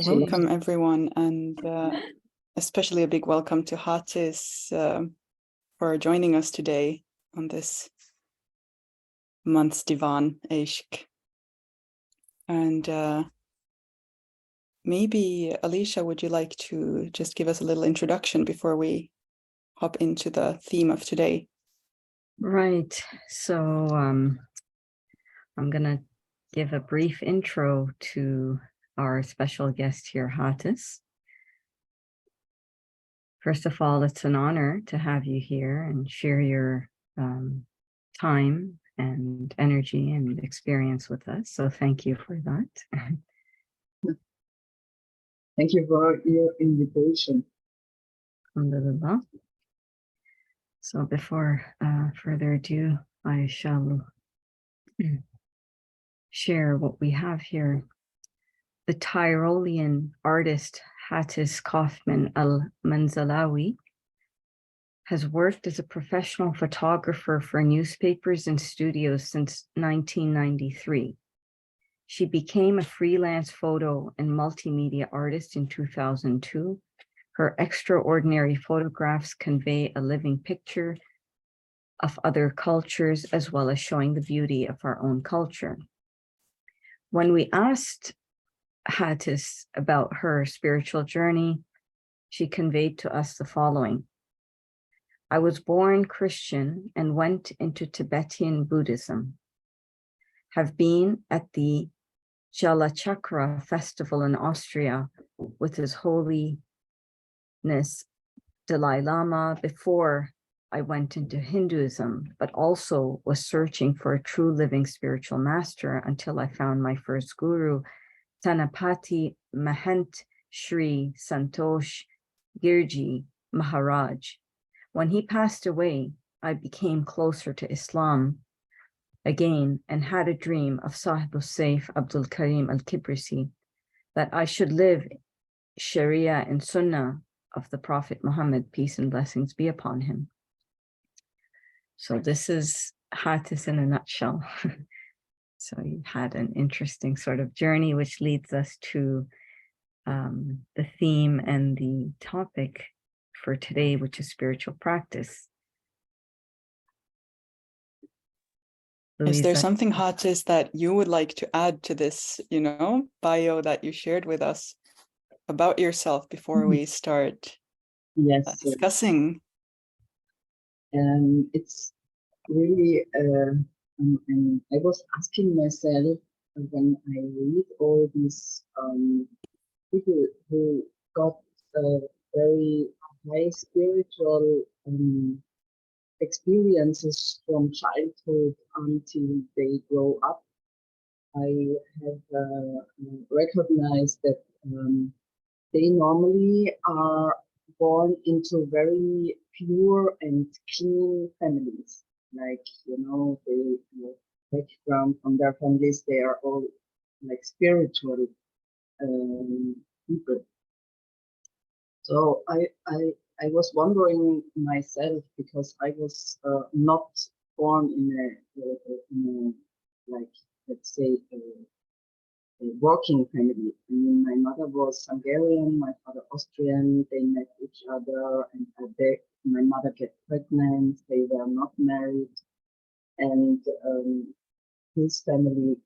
So welcome everyone, and especially a big welcome to Hatis for joining us today on this month's DIVAAN ISHQ. And maybe Alicia, would you like to just give us a little introduction before we hop into the theme of today? Right. So I'm gonna give a brief intro to our special guest here, Hatis. First of all, it's an honor to have you here and share your time and energy and experience with us. So thank you for that. Thank you for your invitation. Alhamdulillah. So before further ado, I shall share what we have here. The Tyrolean artist Hatis Kaufman al-Manzalawi has worked as a professional photographer for newspapers and studios since 1993. She became a freelance photo and multimedia artist in 2002. Her extraordinary photographs convey a living picture of other cultures, as well as showing the beauty of our own culture. When we asked Hatis about her spiritual journey, she conveyed to us the following. I was born Christian and went into Tibetan Buddhism. Have been at the Jalachakra festival in Austria with His Holiness Dalai Lama before I went into Hinduism, but also was searching for a true living spiritual master until I found my first guru, Tanapati Mahant Shri Santosh Girji Maharaj. When he passed away, I became closer to Islam again and had a dream of Sahib Saif Abdul Karim al-Kibrisi that I should live Sharia and Sunnah of the Prophet Muhammad, peace and blessings be upon him. So this is Hatis in a nutshell. So you had an interesting sort of journey, which leads us to the theme and the topic for today, which is spiritual practice. Is there something, Hatis, that you would like to add to this, bio that you shared with us about yourself before we start discussing? It's really, I was asking myself when I read all these people who got very high spiritual experiences from childhood until they grow up, I have recognized that they normally are born into very pure and clean families. Like, the background from their families, they are all like spiritual people. So I was wondering myself, because I was not born in a like, let's say, a working family. I mean, my mother was Hungarian, my father Austrian. They met each other, and my mother get pregnant. They were not married, and his family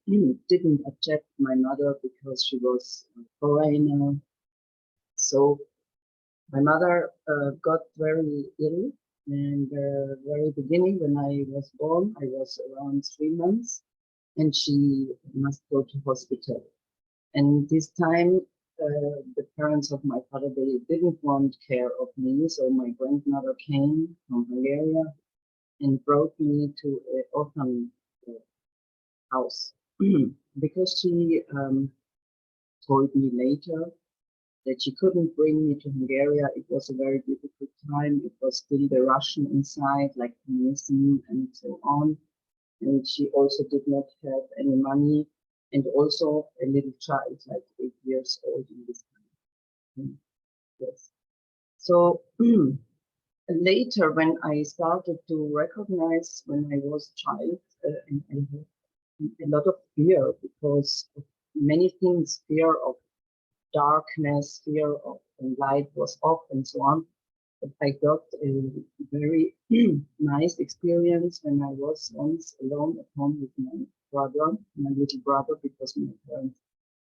didn't accept my mother because she was a foreigner. So my mother got very ill, and very beginning when I was born, I was around 3 months, and she must go to hospital. And this time, the parents of my father, they didn't want care of me, so my grandmother came from Hungary and brought me to an orphan house because she told me later that she couldn't bring me to Hungary. It was a very difficult time. It was still the Russian inside, like communism and so on. And she also did not have any money, and also a little child, like 8 years old in this time. Yes. So later, when I started to recognize when I was a child, and I had a lot of fear because of many things, fear of darkness, fear of and light was off and so on. But I got a very nice experience when I was once alone at home with my brother, my little brother, because my parents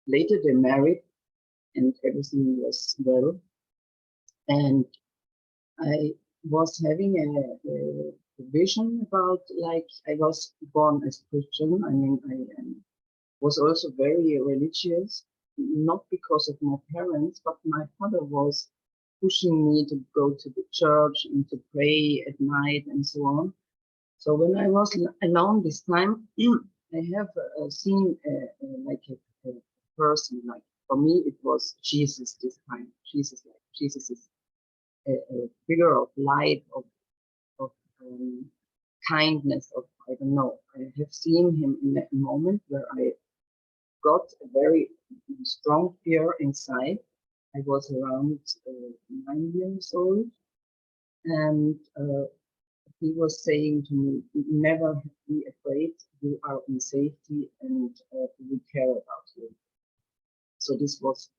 later they married and everything was well. And I was having a vision about, like, I was born as Christian. I mean, I was also very religious, not because of my parents, but my father was pushing me to go to the church and to pray at night and so on. So when I was alone this time, I have seen like a person, like for me it was Jesus this time. Jesus is a figure of light, of kindness, of, I don't know. I have seen him in that moment where I got a very strong fear inside. I was around 9 years old, and he was saying to me, never be afraid, you are in safety, and we care about you. So this was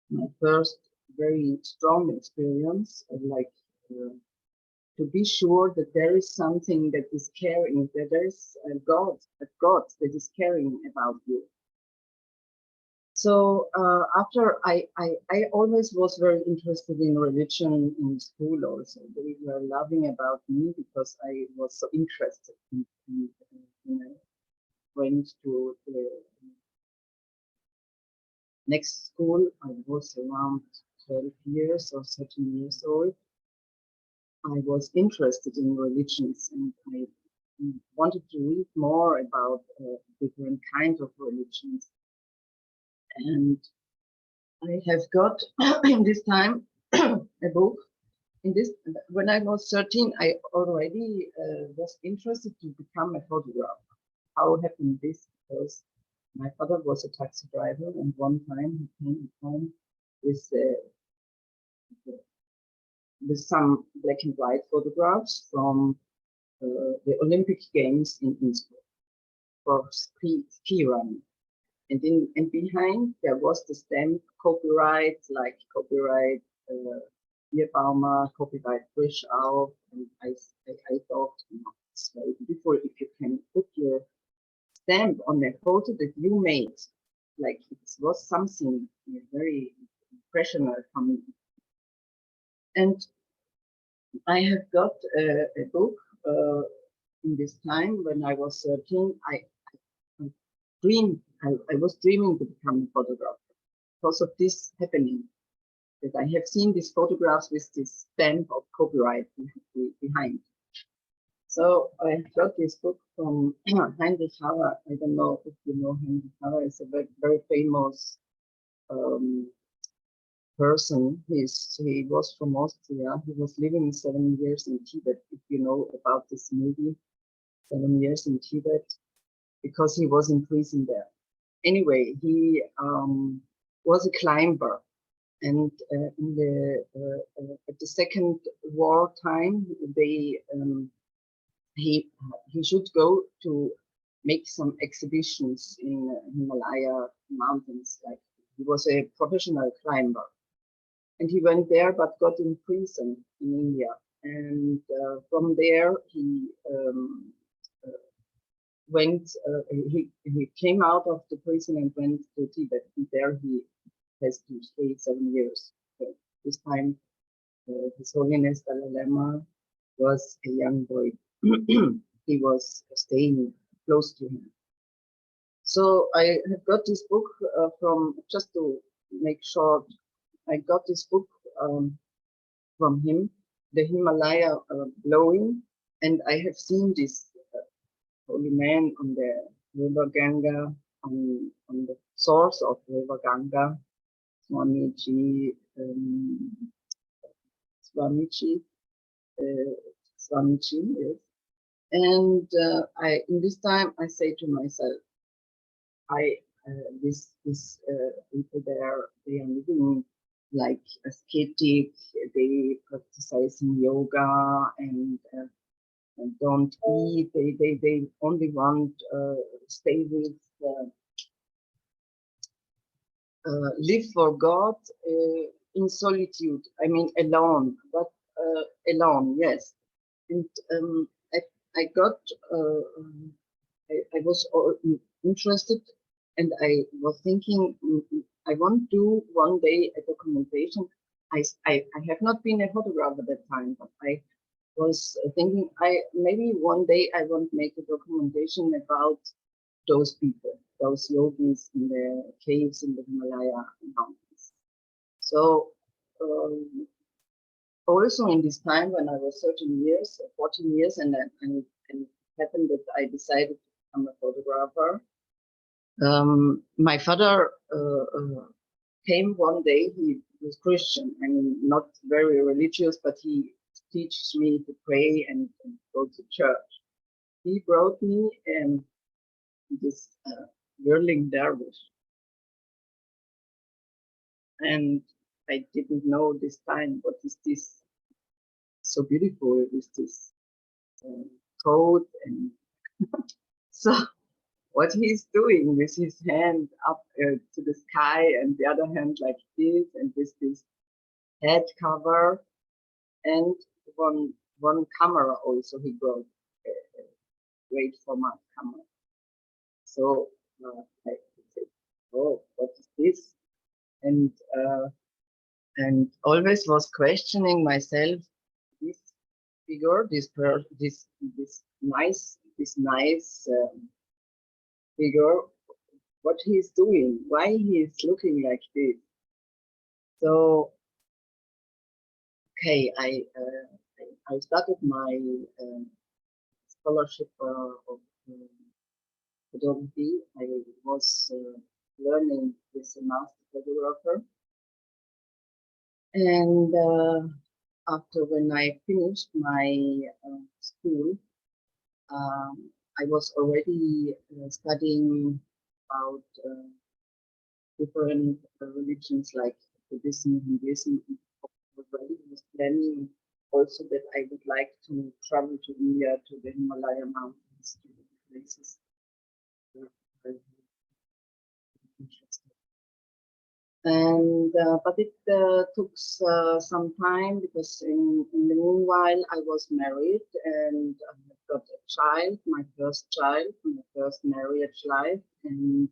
my first very strong experience of, like, to be sure that there is something that is caring, that there is a God that is caring about you. So after I always was very interested in religion in school also. They were loving about me because I was so interested in went to the next school. I was around 12 years or 13 years old. I was interested in religions, and I wanted to read more about different kinds of religions. And I have got in this time a book. In this, when I was 13, I already was interested to become a photographer. How happened this? Because my father was a taxi driver, and one time he came home with some black and white photographs from the Olympic Games in Innsbruck for ski running. And behind there was the stamp copyright, like copyright DIVAAN, copyright Frischau. And I thought, it's very beautiful if you can put your stamp on a photo that you made. Like, it was something very impressional for me. And I have got a book in this time when I was 13. I was dreaming to become a photographer because of this happening, that I have seen these photographs with this stamp of copyright behind. So I got this book from Heinrich Haller. I don't know if you know Heinrich Haller. Is a very, very famous person. He was from Austria. He was living 7 years in Tibet. If you know about this movie, 7 years in Tibet, because he was in prison there. Anyway, he was a climber, and at the Second War time, he should go to make some exhibitions in Himalaya mountains. Like, he was a professional climber, and he went there but got in prison in India, and from there he he came out of the prison and went to Tibet, and there he has to stay 7 years. So this time, His Holiness Dalai Lama was a young boy. He was staying close to him. So I have got this book from, just to make short, I got this book from him, The Himalaya Blowing, and I have seen this holy man on the river Ganga, on the source of river Ganga, Swamiji, yes. And in this time, I say to myself, these people there, they are living like ascetic, they practicing yoga and don't eat. They only want stay with live for God in solitude. I mean, alone, but alone, yes. And I got, I was interested, and I was thinking, I want to do one day a documentation. I have not been a photographer at that time, but I was thinking, maybe one day I want to make a documentation about those people, those yogis in the caves in the Himalaya mountains. So also in this time when I was 13 years, 14 years, and it happened that I decided to become a photographer. My father came one day. He was Christian, I mean, not very religious, but he teaches me to pray and go to church. He brought me this whirling dervish, and I didn't know this time what is this so beautiful with this coat, and so what he's doing with his hand up to the sky and the other hand like this, and with this head cover, and one camera also he brought, a great format camera. So I said, oh, what is this? And always was questioning myself, this figure, this nice figure, what he is doing, why he is looking like this. So okay, I started my scholarship of photography. I was learning with a master photographer, and after when I finished my school, I was already studying about different religions like Buddhism, Hinduism. Already was planning also that I would like to travel to India, to the Himalaya mountains, to the places. And but it took some time, because in the meanwhile I was married and I got a child, my first marriage life, and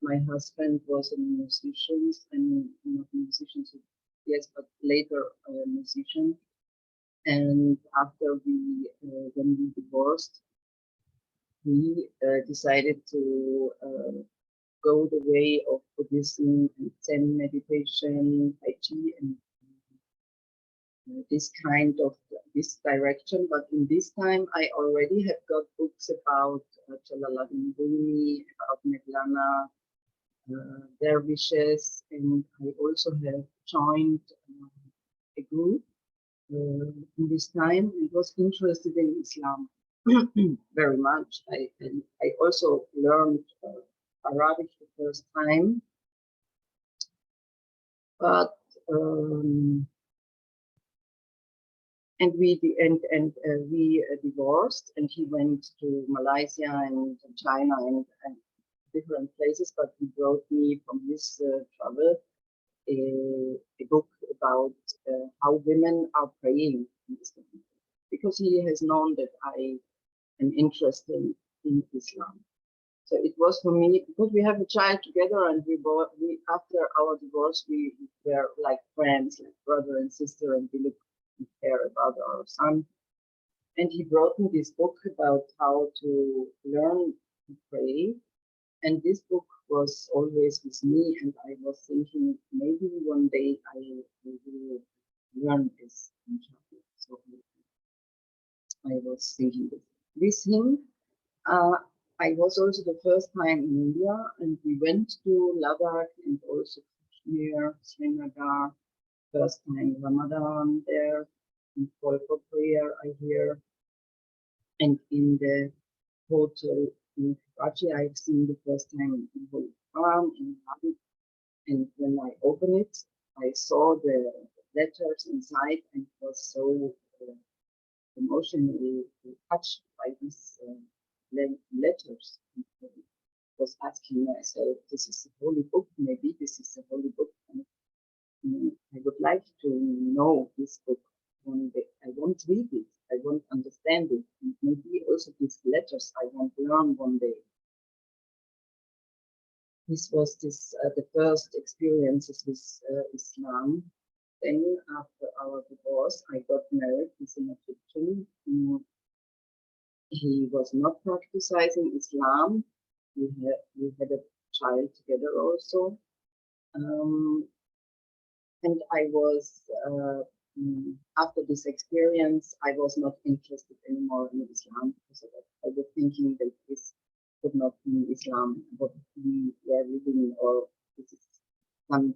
my husband was a musician, and not a musician, so yes, but later a musician. And after when we divorced, we decided to go the way of Buddhism and Zen meditation, Tai Chi, and this kind of this direction. But in this time, I already have got books about Jalaluddin Rumi, about Mevlana, dervishes, and I also have joined a group in this time. I was interested in Islam very much. I also learned Arabic the first time, but and we divorced, and he went to Malaysia and China and different places. But he brought me from his travel a book about how women are praying in Islam, because he has known that I am interested in Islam. So it was for me, because we have a child together, and we after our divorce we were like friends, like brother and sister, and we care about our son. And he brought me this book about how to learn to pray, and this book was always with me, and I was thinking maybe one day I will learn this. So I was thinking this. With him, I was also the first time in India, and we went to Ladakh and also Kashmir, Srinagar. First time Ramadan there, in call for prayer, I hear. And in the hotel in Karachi, I've seen the first time the Holy Quran in Arabic. And when I opened it, I saw the letters inside and was so emotionally touched by these letters. was asking myself, this is a holy book, maybe this is a holy book. And I would like to know this book one day. I won't read it, I won't understand it. And maybe also these letters I won't learn one day. This was the first experiences with Islam. Then after our divorce, I got married with an Egyptian. He was not practicing Islam. We had a child together also. And I was, after this experience, I was not interested anymore in Islam because I was thinking that this could not be Islam, what we were living, or this is some.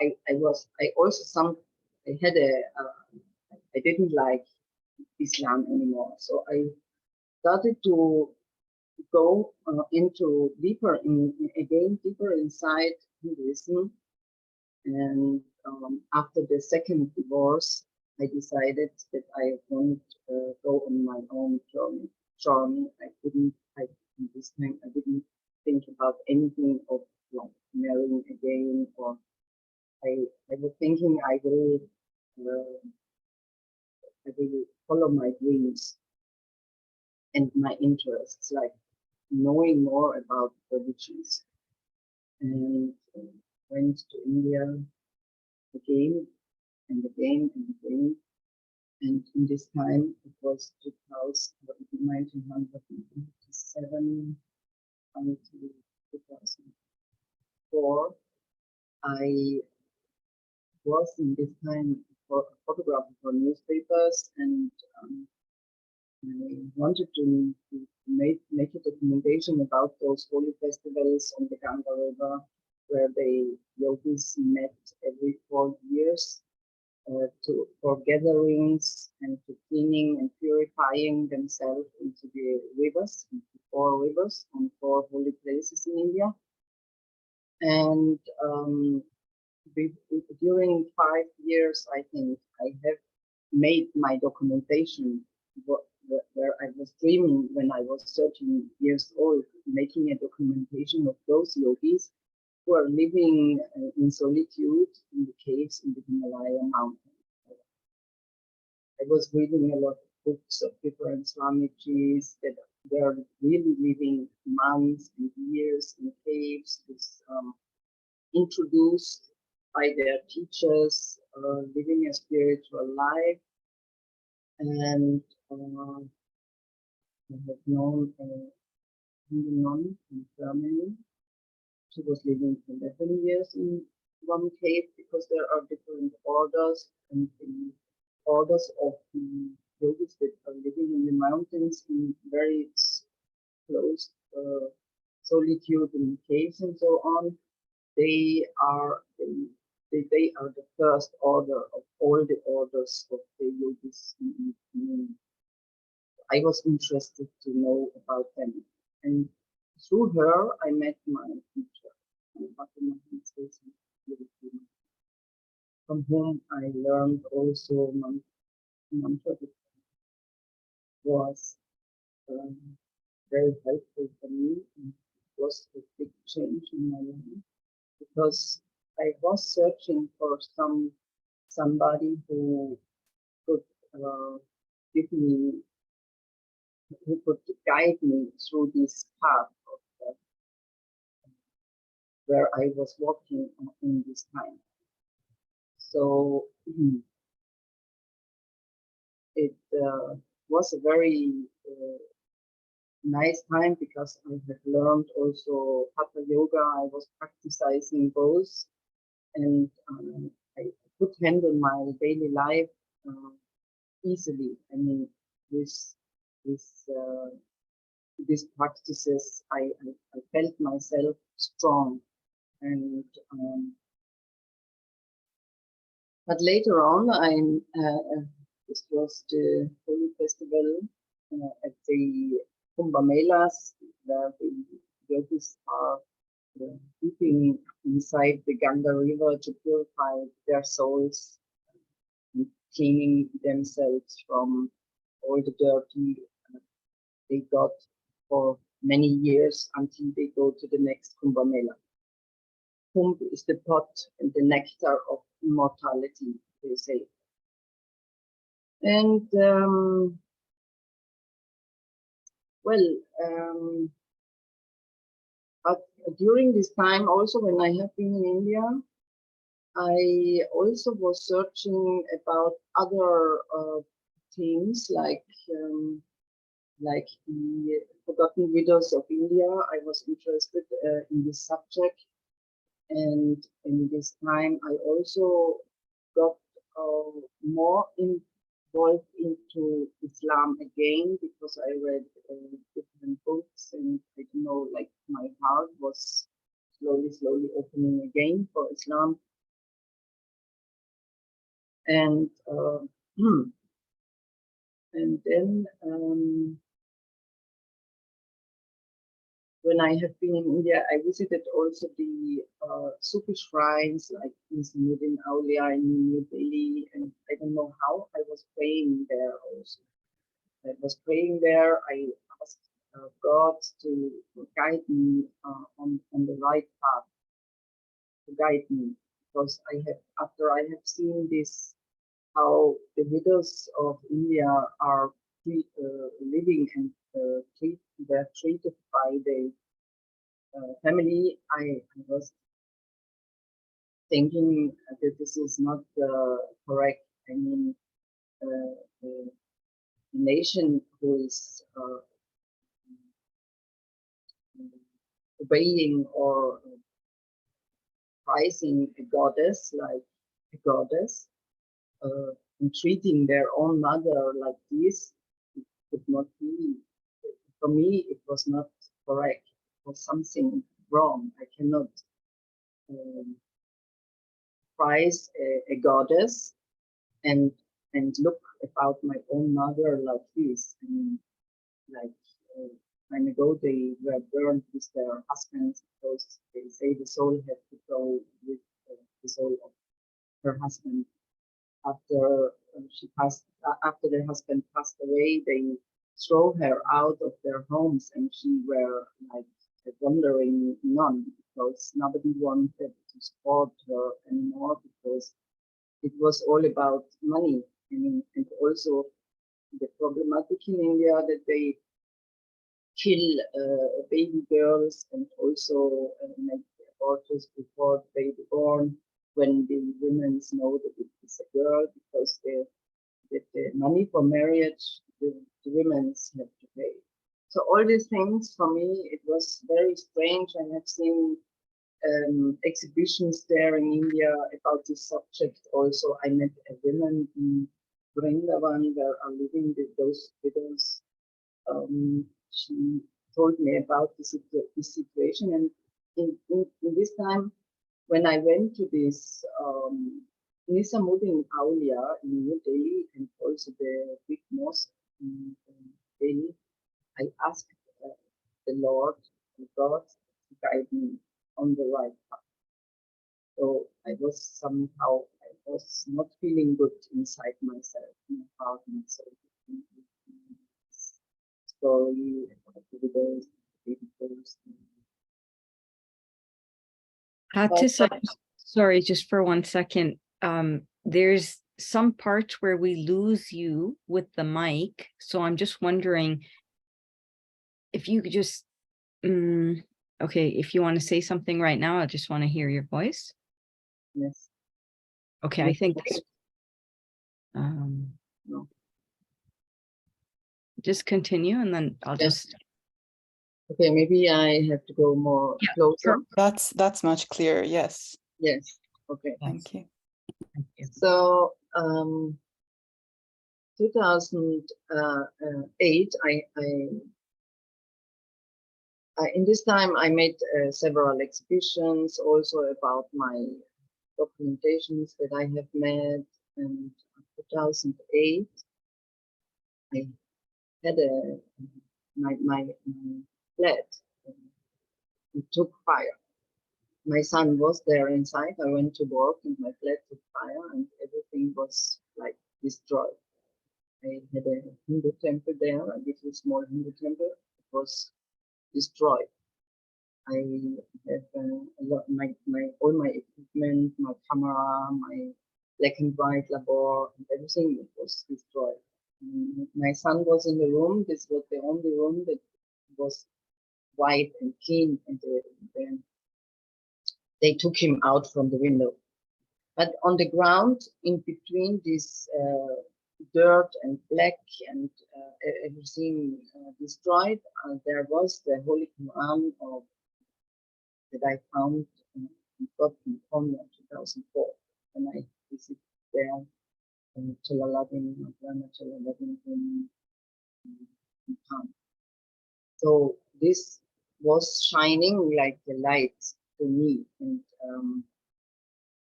I didn't like Islam anymore, so I started to go deeper inside Hinduism. And after the second divorce, I decided that I won't go on my own journey. This time I didn't think about anything of like marrying again, or I was thinking I will follow my dreams and my interests, like knowing more about religions. And went to India again and again and again. And in this time, it was 1997 until 2004. I was in this time a photographer for newspapers, and I wanted to make a documentation about those holy festivals on the Ganga River, where the yogis met every 4 years for gatherings and to cleaning and purifying themselves into the rivers, into 4 rivers on 4 holy places in India. And during 5 years, I think, I have made my documentation where I was dreaming when I was 13 years old, making a documentation of those yogis who are living in solitude in the caves in the Himalaya mountains. I was reading a lot of books of different Swamijis that were really living months and years in caves, introduced by their teachers, living a spiritual life. And I have known a Hindu nun in Germany. She was living 11 years in one cave because there are different orders, and the orders of the yogis that are living in the mountains in very close solitude in caves and so on. They are the first order of all the orders of the yogis. I was interested to know about them, and through her I met my teacher, from whom I learned also mantra, was very helpful for me, and was a big change in my life, because I was searching for somebody who could give me, who could guide me through this path of where I was walking in this time. So it was a very nice time, because I had learned also Hatha Yoga. I was practicing both, and I could handle my daily life easily. I mean, with these practices, I felt myself strong. And but later on, this was the holy festival at the Kumbh Melas, where the yogis are dipping inside the Ganga River to purify their souls, and cleaning themselves from all the dirty they got for many years until they go to the next Kumbh Mela. Kumbh is the pot and the nectar of immortality, they say. And but during this time, also when I have been in India, I also was searching about other themes like the Forgotten Widows of India. I was interested in this subject, and in this time I also got more involved into Islam again, because I read different books, and I don't know, like my heart was slowly opening again for Islam. And and then when I have been in India, I visited also the Sufi shrines like in Nizamuddin Aulia in New Delhi, and I don't know how I was praying there also. I was praying there. I asked God to guide me on the right path, to guide me, because after I have seen this, how the widows of India are living and they're treated by the family, I was thinking that this is not correct. I mean, the nation who is obeying or prizing a goddess, like a goddess, and treating their own mother like this, it could not be. For me, it was not correct. It was something wrong. I cannot prize a goddess and look about my own mother like this. I mean, like time ago, they were burned with their husbands because they say the soul had to go with the soul of her husband. After after their husband passed away, they throw her out of their homes, and she were like a wandering nun, because nobody wanted to support her anymore, because it was all about money. I mean, and also the problematic in India that they kill baby girls and also make abortions before the baby born, when the women know that it is a girl, because the money for marriage the women have to pay. So all these things, for me, it was very strange. I have seen exhibitions there in India about this subject. Also, I met a woman in Vrindavan where are living with those widows. She told me about this situation, and in this time, when I went to this Nizamuddin Aulia in New Delhi, and also the big mosque in Delhi, I asked the Lord, God, to guide me on the right path. So I was not feeling good inside myself, in my heart and soul. Story about the widows, the baby. Sorry, just for 1 second. There's some parts where we lose you with the mic, so I'm just wondering if you could just, okay, if you want to say something right now, I just want to hear your voice. Yes. Okay, I think that's, no. Just continue, and then I'll just. Okay, maybe I have to go more closer. That's much clearer. Yes. Yes. Okay. Thank you. Thank you. So 2008, in this time I made several exhibitions also about my documentations that I have made. And 2008, I had my flat. It took fire. My son was there inside. I went to work and my flat took fire and everything was like destroyed. I had a Hindu temple there, a little small Hindu temple. It was destroyed. I have a lot, all my equipment, my camera, my black and white labor, and everything was destroyed. My son was in the room. This was the only room that was white and clean, and they took him out from the window. But on the ground, in between this dirt and black and everything destroyed, there was the Holy Quran that I found and got in Cornelia in 2004 when I visited there in Jalaluddin, my grandma Jalaluddin in Palm. So this was shining like a light to me, and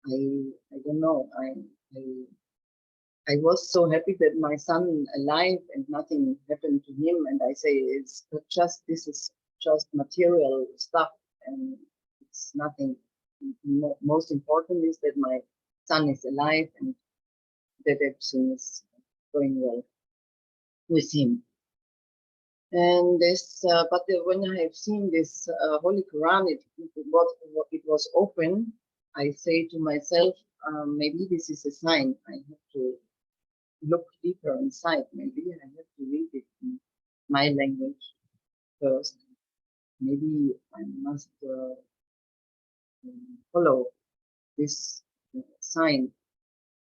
I don't know, I was so happy that my son alive and nothing happened to him, and I say it's just, this is just material stuff and it's nothing. Most important is that my son is alive and that everything is going well with him. And this, but when I have seen this Holy Quran, it was open. I say to myself, maybe this is a sign. I have to look deeper inside. Maybe I have to read it in my language first. Maybe I must follow this sign.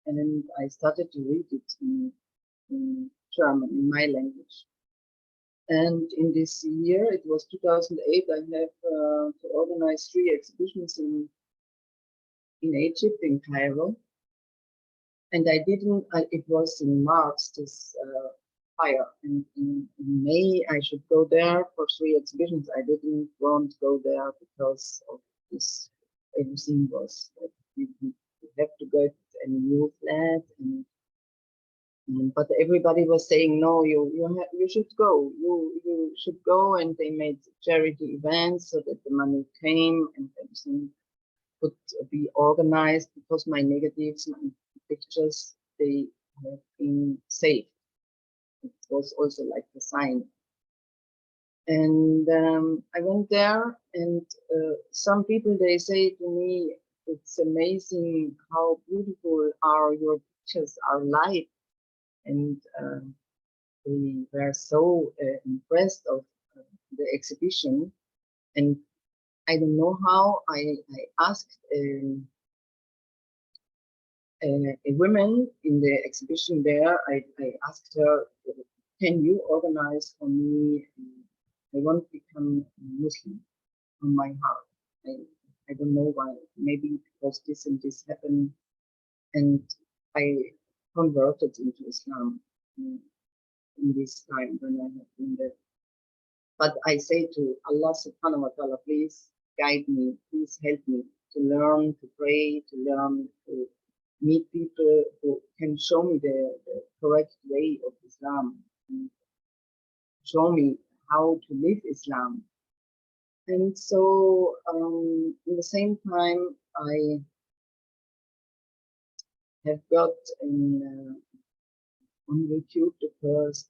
And I started to read it in German, in my language. And in this year, it was 2008, I have to organize 3 exhibitions in Egypt, in Cairo. And I didn't, it was in March, this fire. And in May, I should go there for 3 exhibitions. I didn't want to go there because of this, everything was like, you have to get a new flat. But everybody was saying, no, you should go, you should go. And they made charity events so that the money came and everything could be organized, because my negatives, my pictures, they have been saved. It was also like a sign. And I went there, and some people, they say to me, it's amazing how beautiful are your pictures, are light. And they were so impressed of the exhibition. And I don't know how, I asked a woman in the exhibition there, I asked her, can you organize for me? I want to become Muslim on my heart. I don't know why, maybe because this and this happened. And I converted into Islam in this time when I have been there. But I say to Allah subhanahu wa ta'ala, please guide me, please help me to learn to pray, to learn to meet people who can show me the correct way of Islam, and show me how to live Islam. And so in the same time, I have got on YouTube the first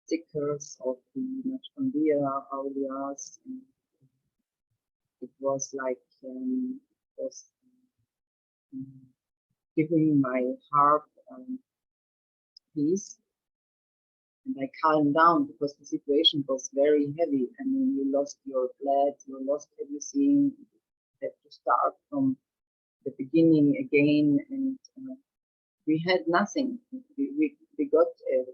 stickers of the Cornelia Aulias. It was like giving my heart peace, and I calmed down because the situation was very heavy. I mean, you lost your flat, you lost everything, you had to start from the beginning again, and we had nothing. We got a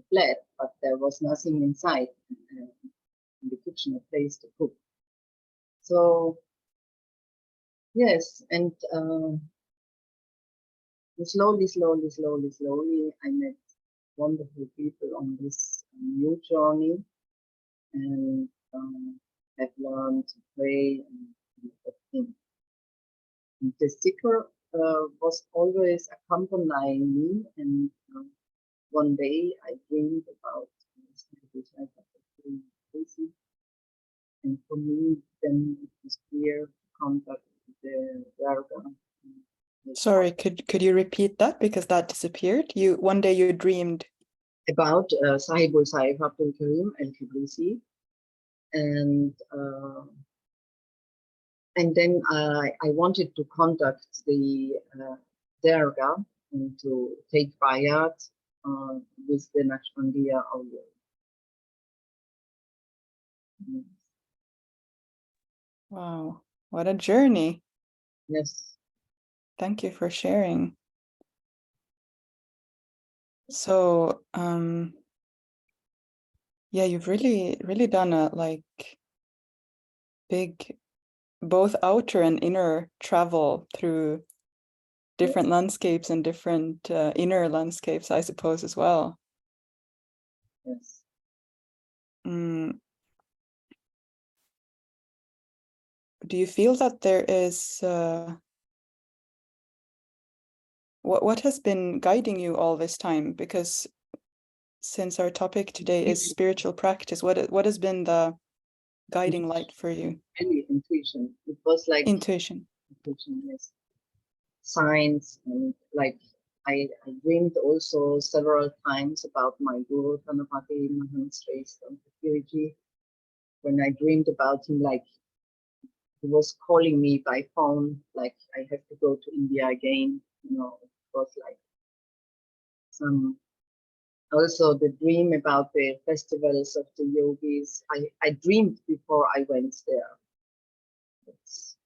flat, but there was nothing inside, in the kitchen, a place to cook. So yes, and slowly, I met wonderful people on this new journey, and have learned to pray and everything. And the sticker was always accompanying me, and one day I dreamed about and for me, then it was clear to contact the Darga. Sorry, could you repeat that, because that disappeared? One day you dreamed. about Sahibul Saif Abdul Karim al-Kibrisi, and then I wanted to contact the Derga and to take bayat with the Naqshbandiya awliya. Wow, what a journey. Yes. Thank you for sharing. So, yeah, you've really done a big, both outer and inner travel through different landscapes and different inner landscapes, I suppose, as well. Yes. Do you feel that there is what has been guiding you all this time? Because since our topic today is spiritual practice, what has been the guiding light for you? Really, intuition. It was like intuition. Intuition, yes. Signs, and like I dreamed also several times about my Guru Tanapati Mahamstra's security. When I dreamed about him, like he was calling me by phone, like I have to go to India again. You know, it was like some. Also, the dream about the festivals of the yogis. I dreamed before I went there. Yes.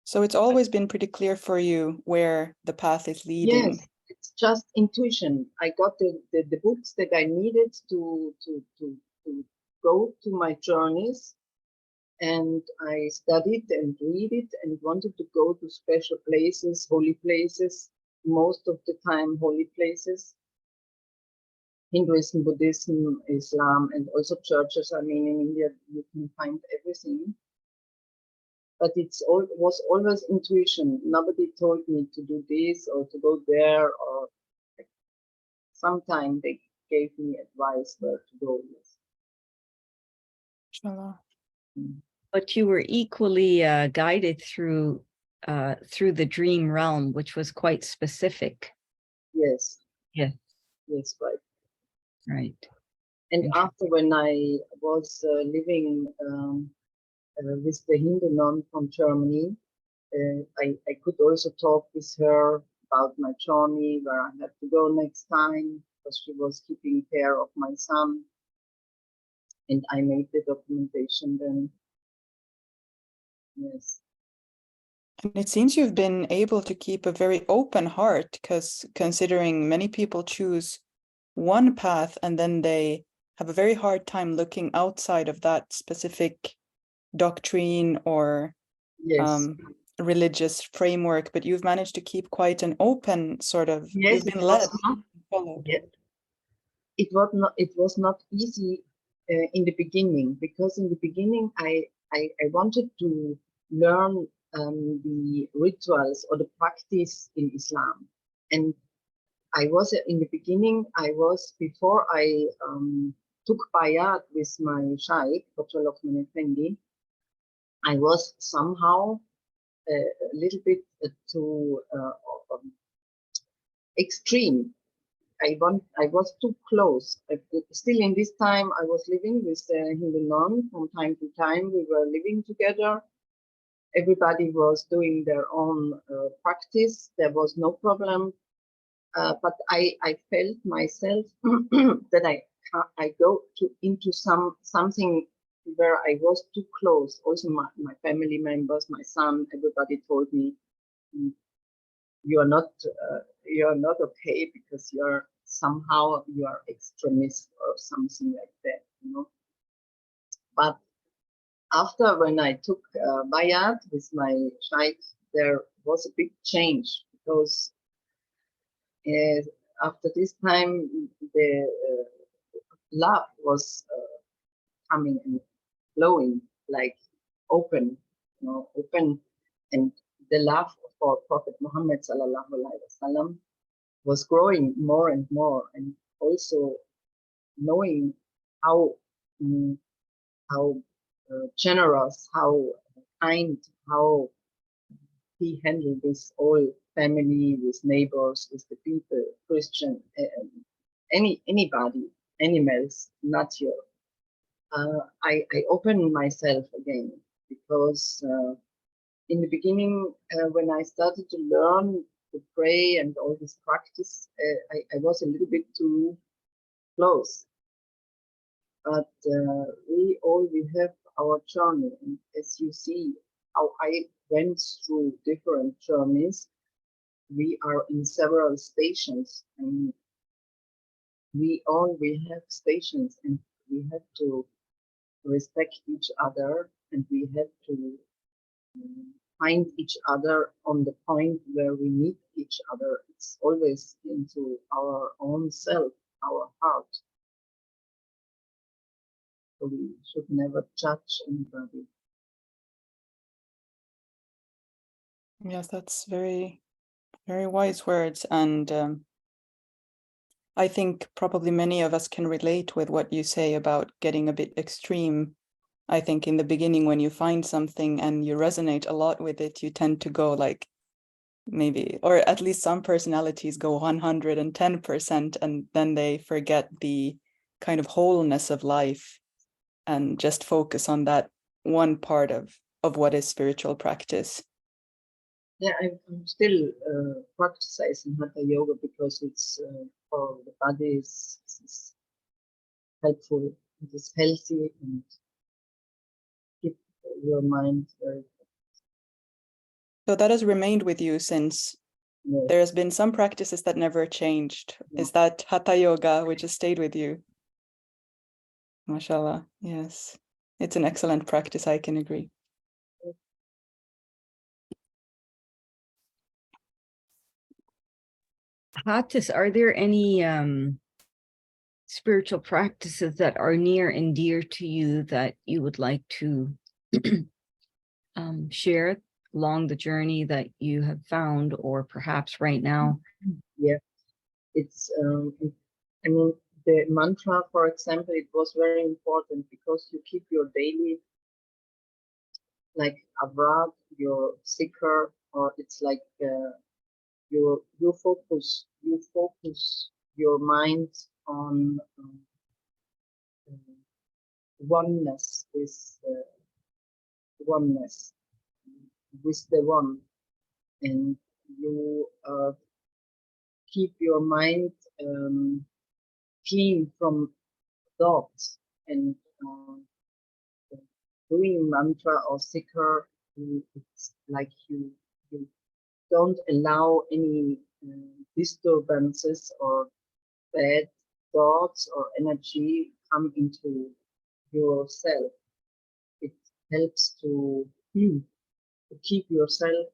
So it's always been pretty clear for you where the path is leading. Yes, it's just intuition. I got the books that I needed to go to my journeys, and I studied and read it and wanted to go to special places, holy places, most of the time holy places. Hinduism, Buddhism, Islam, and also churches. I mean, in India, you can find everything. But was always intuition. Nobody told me to do this or to go there, or like, sometimes they gave me advice where to go. Yes. Inshallah. But you were equally guided through the dream realm, which was quite specific. Yes. Yeah. Yes, right. Right. And after, when I was living with the Hindu nun from Germany, I could also talk with her about my journey, where I had to go next time, because she was keeping care of my son. And I made the documentation then. Yes. And it seems you've been able to keep a very open heart, because considering many people choose one path and then they have a very hard time looking outside of that specific doctrine or Yes. Religious framework, but you've managed to keep quite an open sort of, Yes, you've been led, followed. It was not easy in the beginning, because in the beginning I wanted to learn the rituals or the practice in Islam, and I was in the beginning. Before I took bayat with my Shaykh, Dr. Lokman Effendi, I was somehow a little bit too extreme. I was too close. Still in this time, I was living with the Hindu nun. From time to time, we were living together. Everybody was doing their own practice. There was no problem. But I felt myself that I go into something where I was too close. Also, my family members, my son, everybody told me, you are not okay, because you're extremist or something like that, you know. But after, when I took bayat with my shaykh, there was a big change, because after this time the love was coming and flowing, like open, you know, open, and the love for Prophet Muhammad sallallahu alaihi wasallam was growing more and more, and also knowing how generous, how kind, how he handled this all family, with neighbors, with the people, Christian, anybody, animals, nature. I open myself again because in the beginning, when I started to learn to pray and all this practice, I was a little bit too close. But we have our journey, and as you see how I went through different journeys, we are in several stations, and we have stations, and we have to respect each other, and we have to find each other on the point where we meet each other. It's always into our own self, our heart. So we should never judge anybody. Yes, that's very, very wise words. And I think probably many of us can relate with what you say about getting a bit extreme. I think in the beginning, when you find something and you resonate a lot with it, you tend to go like maybe, or at least some personalities go 110%, and then they forget the kind of wholeness of life and just focus on that one part of what is spiritual practice. Yeah, I'm still practicing Hatha Yoga because it's for the body is helpful, it is healthy, and keep your mind very. So that has remained with you since. Yes. There has been some practices that never changed. Yeah. Is that Hatha Yoga, which has stayed with you? Mashallah, yes. It's an excellent practice, I can agree. Hatis, are there any spiritual practices that are near and dear to you that you would like to share along the journey that you have found, or perhaps right now? Yeah, it's I mean, the mantra, for example, it was very important because you keep your daily, like avrat, your sikr, or it's like you focus your mind on oneness with the one, and you keep your mind clean from thoughts, and doing mantra or sikr, it's like you don't allow any disturbances or bad thoughts or energy come into yourself. It helps to keep yourself,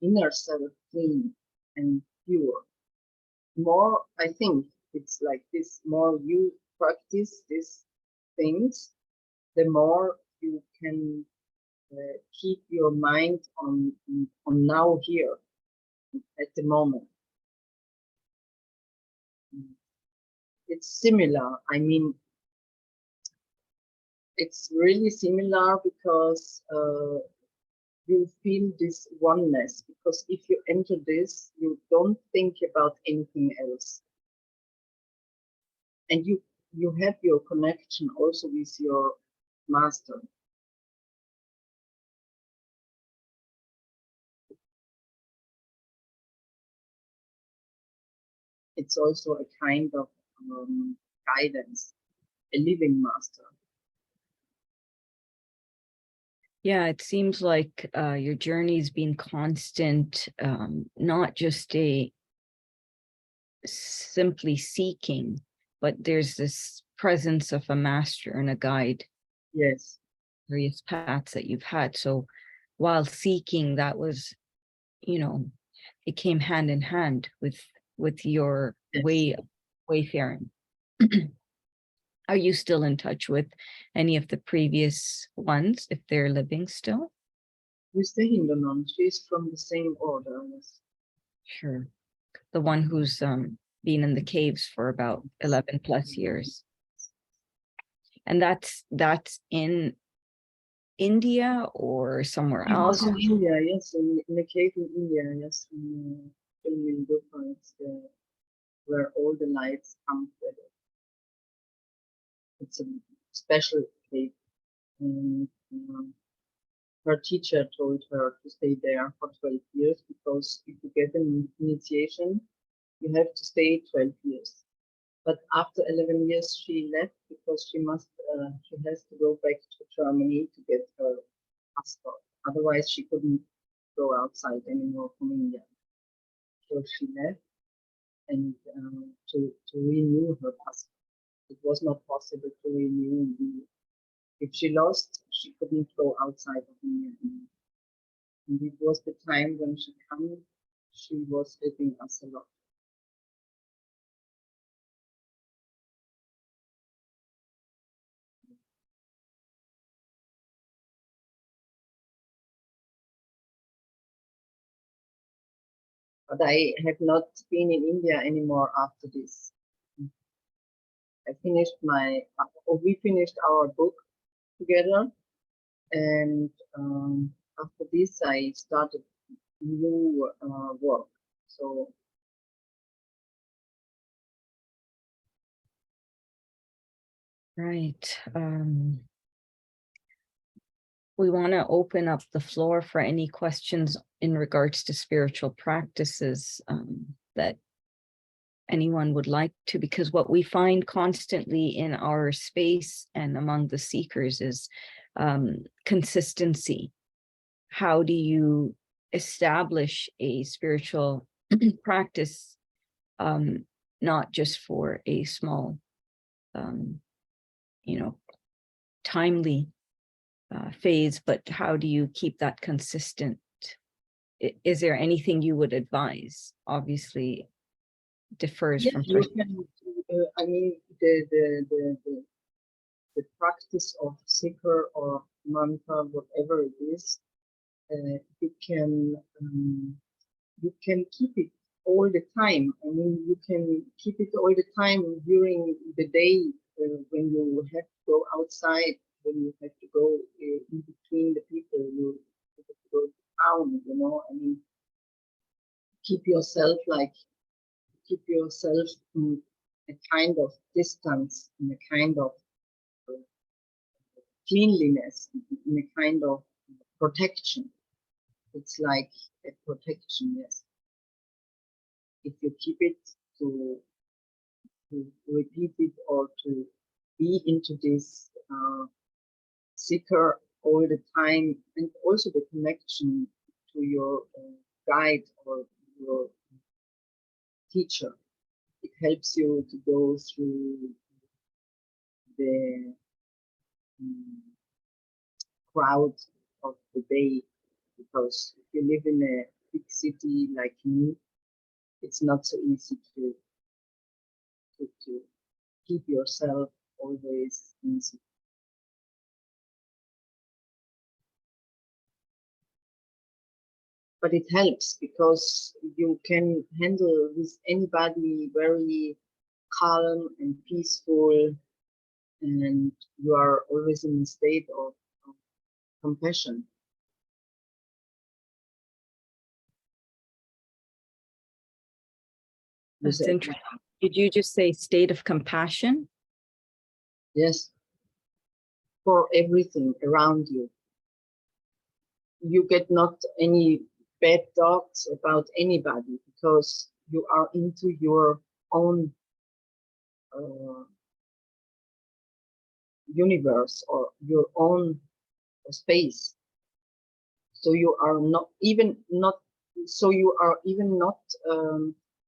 inner self, clean and pure. More, I think it's like this, more you practice these things, the more you can keep your mind on now, here, at the moment. It's similar. I mean, it's really similar because you feel this oneness, because if you enter this, you don't think about anything else. And you have your connection also with your master. It's also a kind of guidance, a living master. Yeah, it seems like your journey's been constant, not just a simply seeking, but there's this presence of a master and a guide. Yes. Various paths that you've had. So while seeking, that was, you know, it came hand in hand with your wayfaring. Are you still in touch with any of the previous ones, if they're living still? With the Hindu nun, she's from the same order. Yes. Sure. The one who's been in the caves for about 11 plus years. And that's in India or somewhere It was else? in India, yes, in a cave in India, yes, in DIVAAN, where all the lights come together. It's a special cave, and her teacher told her to stay there for 12 years because if you get an initiation, you have to stay 12 years. But after 11 years, she left because she has to go back to Germany to get her passport. Otherwise, she couldn't go outside anymore from India. So she left, and to renew her passport. It was not possible to renew. If she lost, she couldn't go outside of India. And it was the time when she came, she was helping us a lot. But I have not been in India anymore after this. I finished we finished our book together, and after this I started new work. So Right. We want to open up the floor for any questions in regards to spiritual practices that anyone would like to, because what we find constantly in our space and among the seekers is consistency. How do you establish a spiritual practice, not just for a small, timely phase, but how do you keep that consistent? Is there anything you would advise? Obviously, differs yes, from you can. I mean, the practice of zikr or mantra, whatever it is, you can keep it all the time. I mean, you can keep it all the time during the day when you have to go outside, when you have to go in between the people, you have to go to town, I mean, keep yourself in a kind of distance, in a kind of cleanliness, in a kind of protection. It's like a protection, yes. If you keep it to repeat it or to be into this seeker all the time, and also the connection to your guide or your teacher. It helps you to go through the crowd of the day, because if you live in a big city like me, it's not so easy to keep yourself always in. But it helps because you can handle with anybody very calm and peaceful, and you are always in a state of compassion. That's interesting. Did you just say state of compassion? Yes. For everything around you. You get not any bad thoughts about anybody because you are into your own universe or your own space. So you are not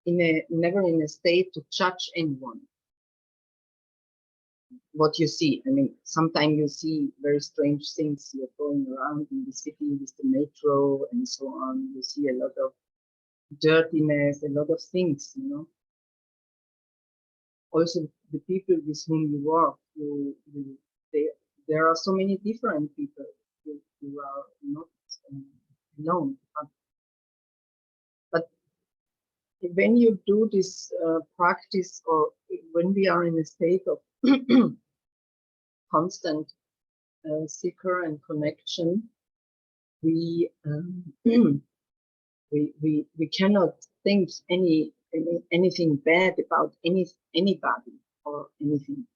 never in a state to judge anyone. What you see, I mean, sometimes you see very strange things. You're going around in the city with the metro and so on. You see a lot of dirtiness, a lot of things, Also, the people with whom you work, there are so many different people. You are not alone. But when you do this practice, or when we are in a state of constant seeker and connection, we we cannot think anything bad about anybody or anything,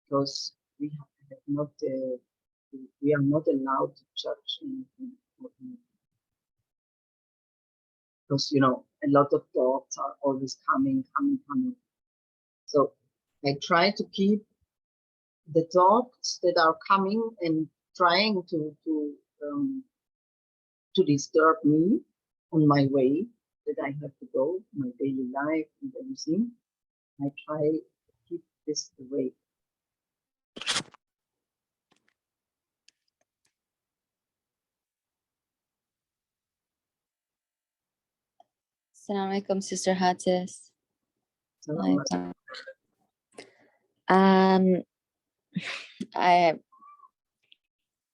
because we have not we are not allowed to judge anything. Because, you know, a lot of thoughts are always coming. So I try to keep the thoughts that are coming and trying to disturb me on my way that I have to go, my daily life and everything. I try to keep this away. Assalamu alaikum, Sister Hatis. So,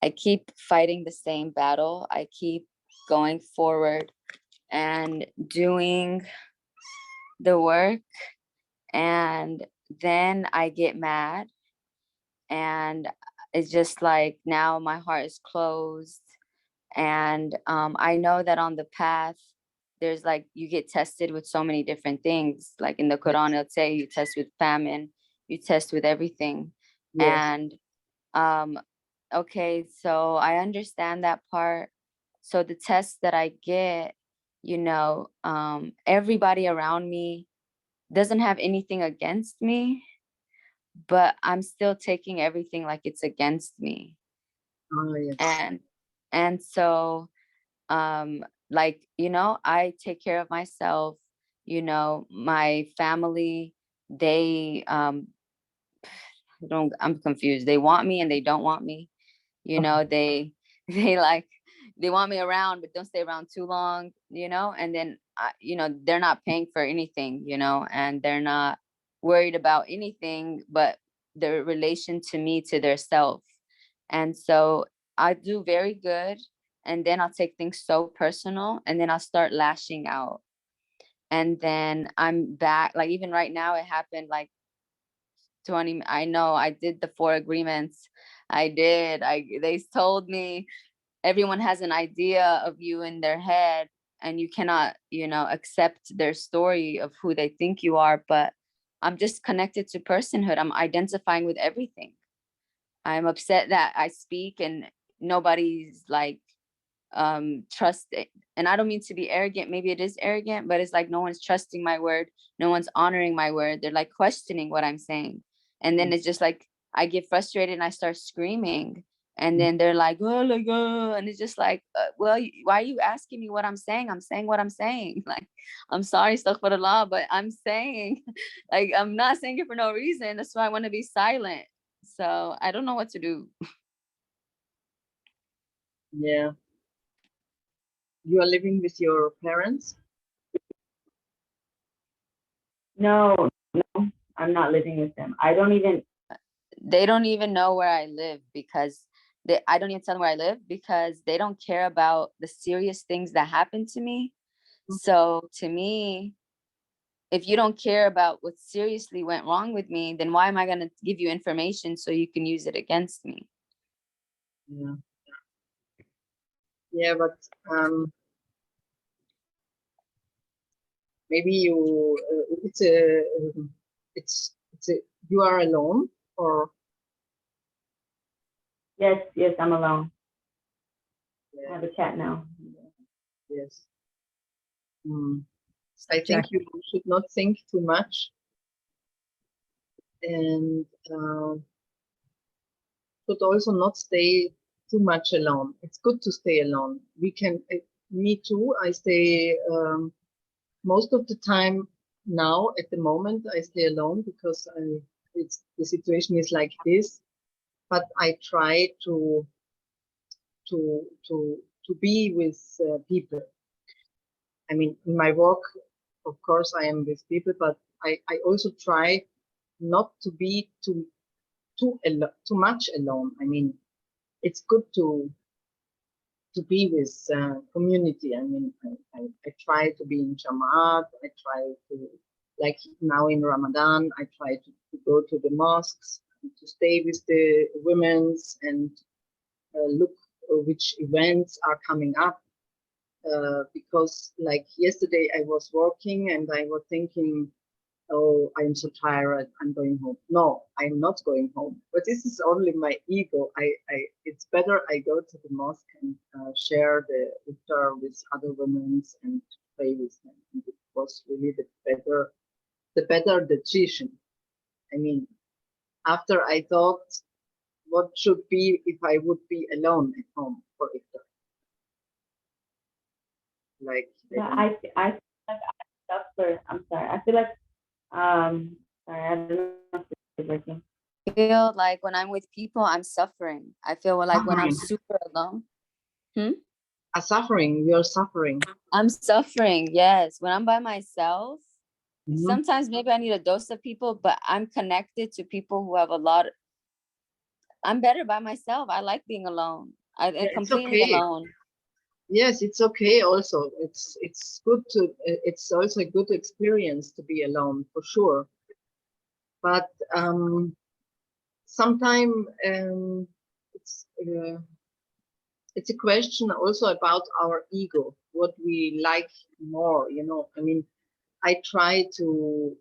I keep fighting the same battle. I keep going forward and doing the work, and then I get mad, and it's just like now my heart is closed, and I know that on the path there's like you get tested with so many different things. Like in the Quran, it'll say you test with famine, you test with everything. Yes. And okay, so I understand that part. So the tests that I get, you know, everybody around me doesn't have anything against me, but I'm still taking everything like it's against me. yes. And so like, you know, I take care of myself, you know, my family, they I'm confused. They want me and they don't want me. You know, they want me around, but don't stay around too long, you know, and then, you know, they're not paying for anything, you know, and they're not worried about anything but their relation to me, to their self. And so I do very good. And then I'll take things so personal, and then I'll start lashing out. And then I'm back, like even right now, it happened like 20, I know I did the 4 agreements. They told me everyone has an idea of you in their head, and you cannot, you know, accept their story of who they think you are. But I'm just connected to personhood. I'm identifying with everything. I'm upset that I speak and nobody's like trust it. And I don't mean to be arrogant, maybe it is arrogant, but it's like no one's trusting my word, no one's honoring my word. They're like questioning what I'm saying. And then it's just like I get frustrated and I start screaming, and then they're like, oh my God. And it's just like, well, why are you asking me what I'm saying? I'm saying what I'm saying. Like, I'm sorry, astaghfirullah, but I'm saying, like, I'm not saying it for no reason. That's why I want to be silent. So I don't know what to do. Yeah. You are living with your parents? No, I'm not living with them. They don't even know where I live, because I don't even tell them where I live, because they don't care about the serious things that happen to me. So to me, if you don't care about what seriously went wrong with me, then why am I going to give you information so you can use it against me? Yeah. Yeah, but maybe you you are alone, or Yes, I'm alone. I have a cat now. yes. I think you should not think too much, and should also not stay too much alone. It's good to stay alone. Me too. I stay most of the time now. At the moment, I stay alone because the situation is like this. But I try to be with people. I mean, in my work, of course, I am with people, but I also try not to be too much alone. I mean, it's good to be with community. I mean, I try to be in Jamaat. I try to, like now in Ramadan, I try to go to the mosques, to stay with the women's, and look which events are coming up. Because like yesterday I was working and I was thinking, oh, I'm so tired, I'm going home. No, I'm not going home. But this is only my ego. It's better I go to the mosque and share the iftar with other women and pray with them. And it was really the better decision. I mean, after I thought, what should be if I would be alone at home for iftar? Like, yeah, I feel like I suffer. I'm sorry. I feel like sorry, I don't know if it's working. I feel like when I'm with people, I'm suffering. I feel like when I'm Suffering. super alone, suffering, you're suffering. I'm suffering. Yes. When I'm by myself, Mhm. sometimes maybe I need a dose of people, but I'm connected to people who have a lot. I'm better by myself. I like being alone. I'm Yeah, it's completely okay. alone. Yes, it's okay also. It's good to, it's also a good experience to be alone, for sure. But sometimes it's a question also about our ego, what we like more, you know. I mean, I try to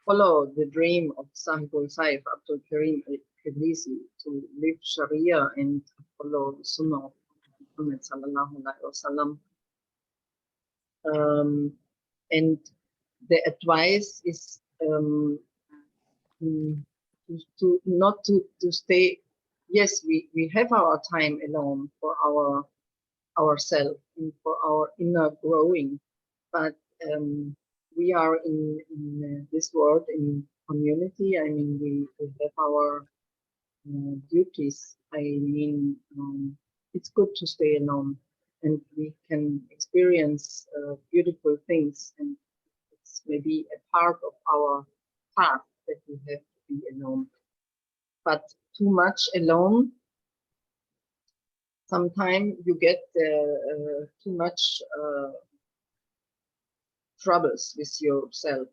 follow the dream of Sahibul Saif Abdul Karim al-Kidlisi, to live Sharia and follow the Sunnah of Muhammad sallallahu alaihi wasallam. And the advice is to not to stay. Yes, we have our time alone for ourselves and for our inner growing, but we are in this world in community. I mean, we have our duties. I mean, it's good to stay alone, and we can experience beautiful things, and it's maybe a part of our path that we have to be alone. But too much alone, sometimes you get too much troubles with yourself,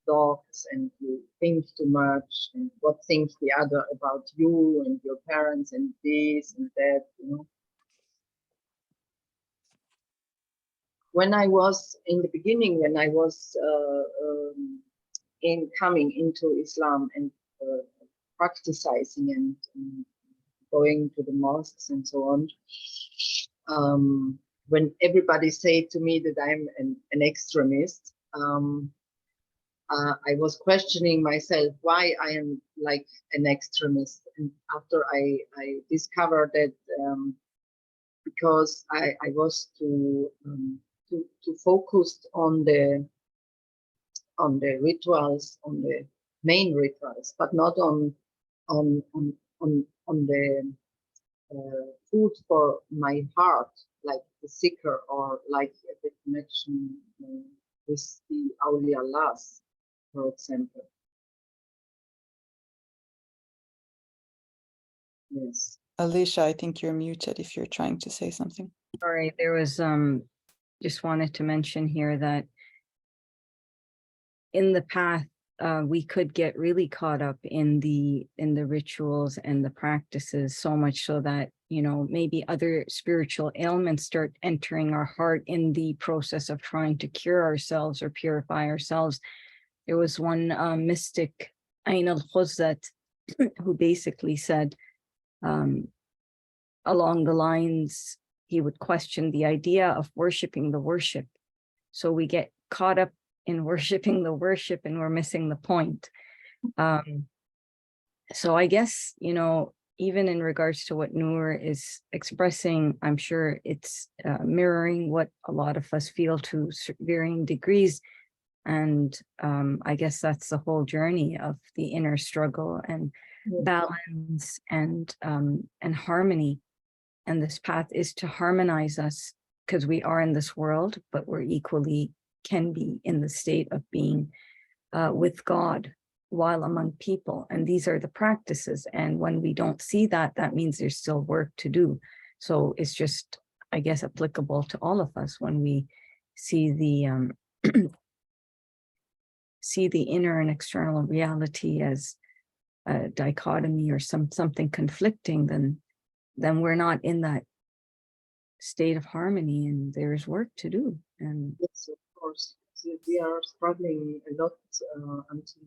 thoughts, and you think too much, and what thinks the other about you and your parents and this and that, you know. When I was in the beginning, when I was coming into Islam and practicing and going to the mosques and so on, when everybody said to me that I'm an extremist, I was questioning myself why I am like an extremist. And after I discovered that because I was too focused on the rituals, on the main rituals, but not on the food for my heart, like the zikr, or like the connection with the Awliya Allahs, for example. Yes. Alicia, I think you're muted if you're trying to say something. Sorry, there was just wanted to mention here that in the path we could get really caught up in the rituals and the practices, so much so that, you know, maybe other spiritual ailments start entering our heart in the process of trying to cure ourselves or purify ourselves. There was one mystic, Ain al-Khuzat, who basically said along the lines, he would question the idea of worshiping the worship. So we get caught up in worshiping the worship and we're missing the point. So I guess, you know, even in regards to what Noor is expressing, I'm sure it's mirroring what a lot of us feel to varying degrees. And I guess that's the whole journey of the inner struggle and balance and harmony. And this path is to harmonize us, because we are in this world, but we're equally can be in the state of being with God while among people. And these are the practices. And when we don't see that, that means there's still work to do. So it's just, I guess, applicable to all of us when we see the see the inner and external reality as a dichotomy or something conflicting, then we're not in that state of harmony, and there's work to do. And yes, of course, so we are struggling a lot until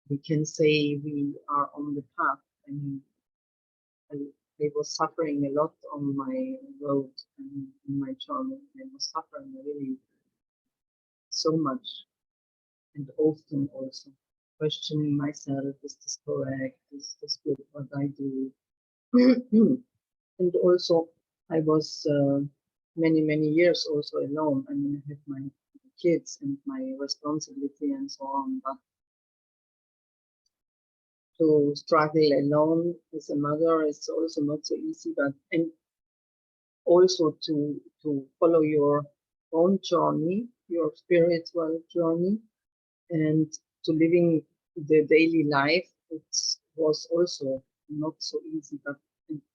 we can say we are on the path. I mean, I was suffering a lot on my road and in my journey. I was suffering really so much, and often also questioning myself: is this correct? Is this good what I do? And also, I was many years also alone. I mean, I had my kids and my responsibility and so on, but to struggle alone as a mother is also not so easy. But and also to follow your own journey, your spiritual journey, and to living the daily life, it was also not so easy. But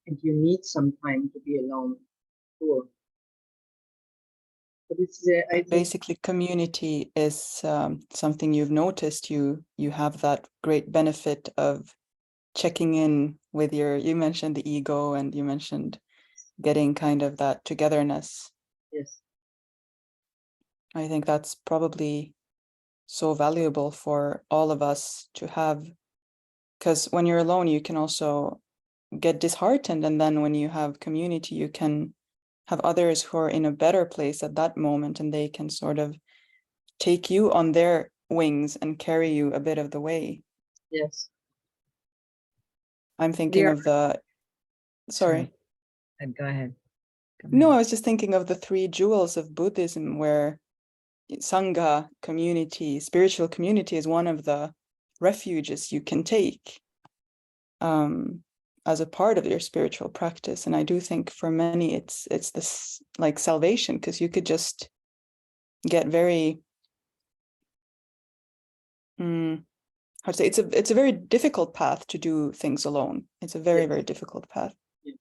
and you need some time to be alone, sure. But it's I think basically community is something you've noticed. You have that great benefit of checking in with you mentioned the ego, and you mentioned getting kind of that togetherness. yes, I think that's probably so valuable for all of us to have, because when you're alone, you can also get disheartened. And then when you have community, you can have others who are in a better place at that moment, and they can sort of take you on their wings and carry you a bit of the way. yes, I'm thinking of the, sorry. Go ahead. No, I was just thinking of the 3 jewels of Buddhism, where Sangha, community, spiritual community, is one of the refuges you can take as a part of your spiritual practice. And I do think for many it's this like salvation, because you could just get very how to say, it's a very difficult path to do things alone. It's a very, yes, very difficult path. yes.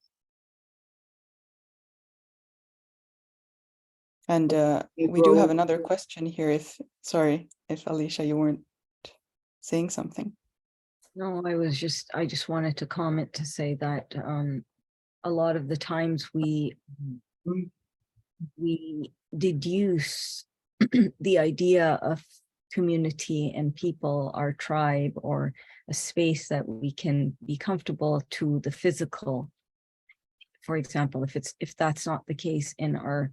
And You we do have grow. another question here. Sorry, if Alicia, you weren't saying something. No, I just wanted to comment to say that a lot of the times we deduce the idea of community and people, our tribe, or a space that we can be comfortable to the physical. For example, if that's not the case in our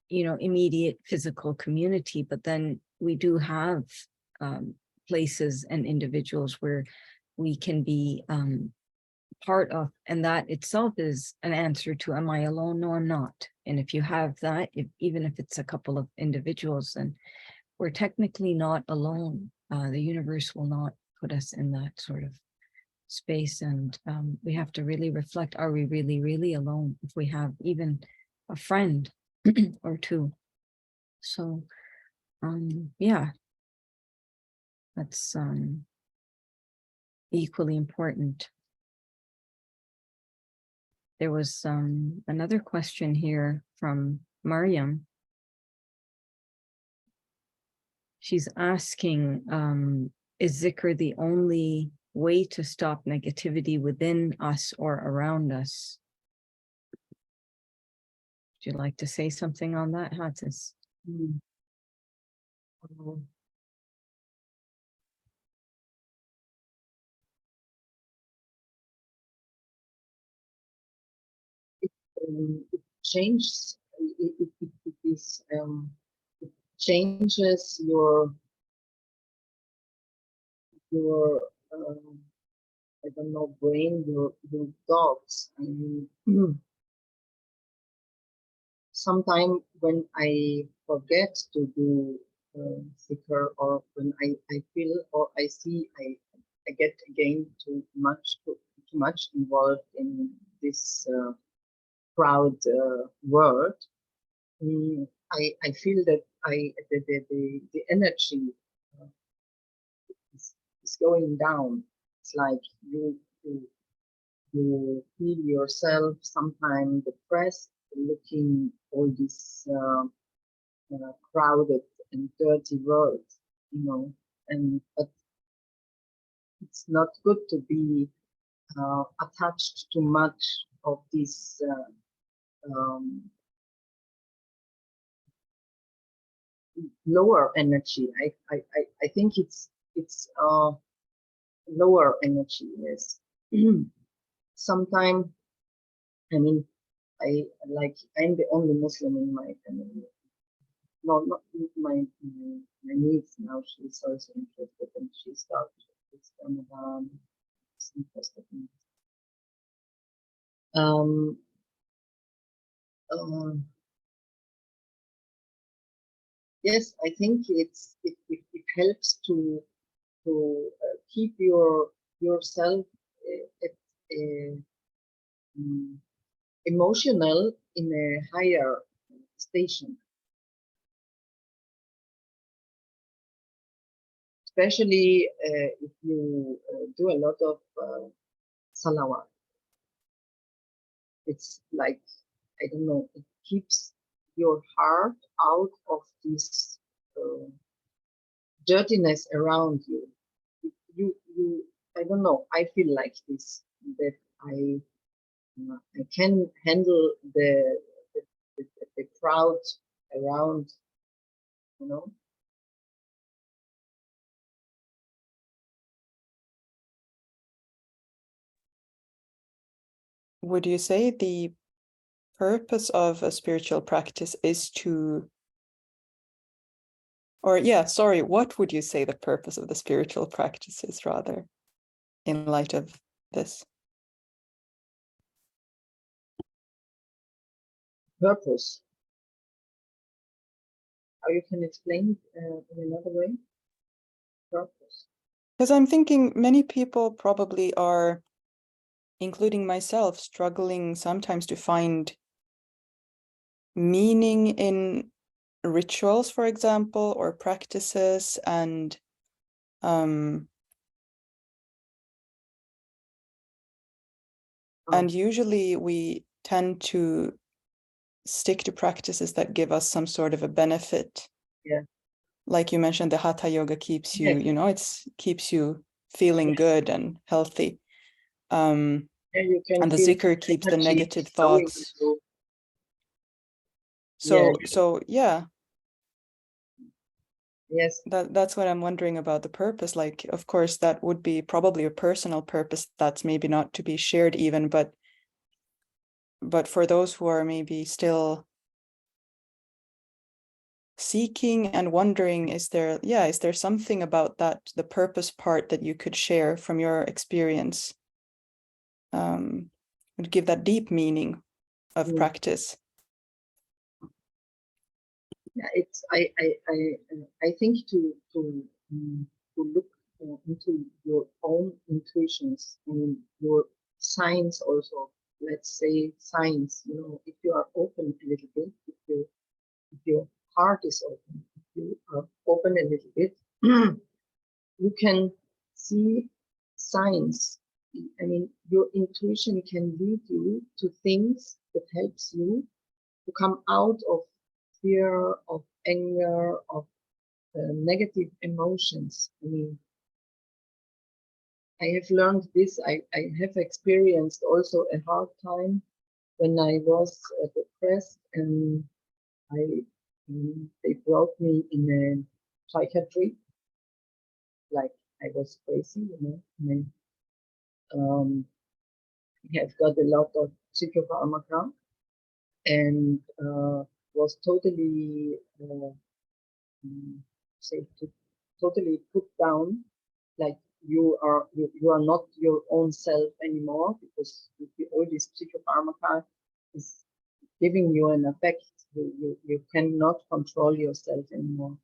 immediate physical community, but then we do have places and individuals where we can be part of, and that itself is an answer to, am I alone? No, I'm not. And if you have that, even if it's a couple of individuals, then we're technically not alone. The universe will not put us in that sort of space, and we have to really reflect, are we really alone if we have even a friend or two? So yeah, that's equally important. There was another question here from Mariam. She's asking, is zikr the only way to stop negativity within us or around us? Would you like to say something on that, Hatis? It changes. It changes your I don't know, brain, your thoughts. I mean, sometimes when I forget to do zikr, or when I feel or I see I get again too much involved in this crowd world, I feel that the energy is going down. It's like you feel yourself sometimes depressed, looking all this crowded and dirty world, and but it's not good to be attached to much of this lower energy. I think it's lower energy. Yes. Sometimes, I mean, I'm the only Muslim in my family. No, not my niece now. She's also interested, and she started with Ramadan. She's interested in yes, I think it helps to keep yourself emotional in a higher station, especially if you do a lot of salawat. It's like, I don't know, it keeps your heart out of this dirtiness around you. I don't know, I feel like this, that I can handle the crowd around, you know. Would you say the purpose of a spiritual practice is to, or yeah, sorry, what would you say the purpose of the spiritual practice is, rather, in light of this? Purpose. How you can explain it in another way? Purpose. Because I'm thinking many people probably are, including myself, struggling sometimes to find meaning in rituals, for example, or practices, and usually we tend to stick to practices that give us some sort of a benefit. Yeah. Like you mentioned, the Hatha yoga keeps you, Yes. you know, keeps you feeling good and healthy. And you can and the feel zikr keeps the energy negative flowing thoughts. through. So yeah. Yes. That's what I'm wondering about the purpose. Like, of course, that would be probably a personal purpose that's maybe not to be shared even, but for those who are maybe still seeking and wondering, is there something about that, the purpose part, that you could share from your experience, would give that deep meaning of practice? Yeah, it's I think to look into your own intuitions and your signs also. Let's say signs. You know, if you are open a little bit, if your heart is open, if you are open a little bit, you can see signs. I mean, your intuition can lead you to things that helps you to come out of fear, of anger, of negative emotions. I mean, I have learned this. I have experienced also a hard time when I was depressed, and they brought me in a psychiatry, like I was crazy, you know. I mean, I have got a lot of psychopharmaceuticals, and was totally say totally put down, like you are not your own self anymore, because all this psychopharmaca is giving you an effect. You cannot control yourself anymore.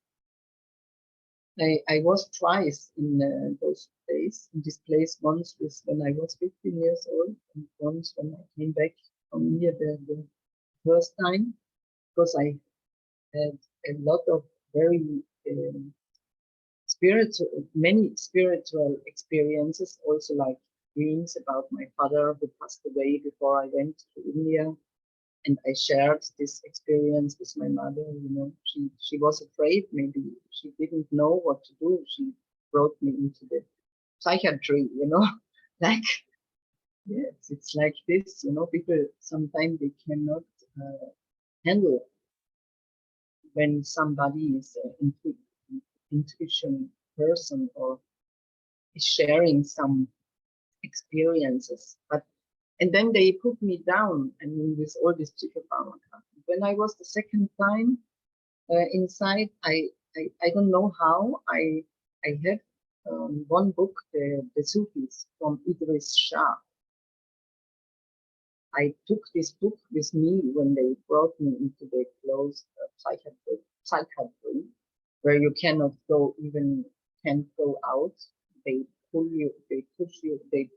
I was twice in those days, in this place, once was when I was 15 years old, and once when I came back from India the first time, because I had a lot of very many spiritual experiences, also like dreams about my father who passed away before I went to India. And I shared this experience with my mother. You know, she was afraid. Maybe she didn't know what to do. She brought me into the psychiatry, like, yes, it's like this, people sometimes they cannot handle when somebody is an intuition person or is sharing some experiences, and then they put me down, I mean, with all this psychopharmacology. When I was the second time inside, I don't know how, I had one book, the Sufis from Idris Shah. I took this book with me when they brought me into the closed psychiatry, where you cannot go, can't go out. They pull you, they push you, they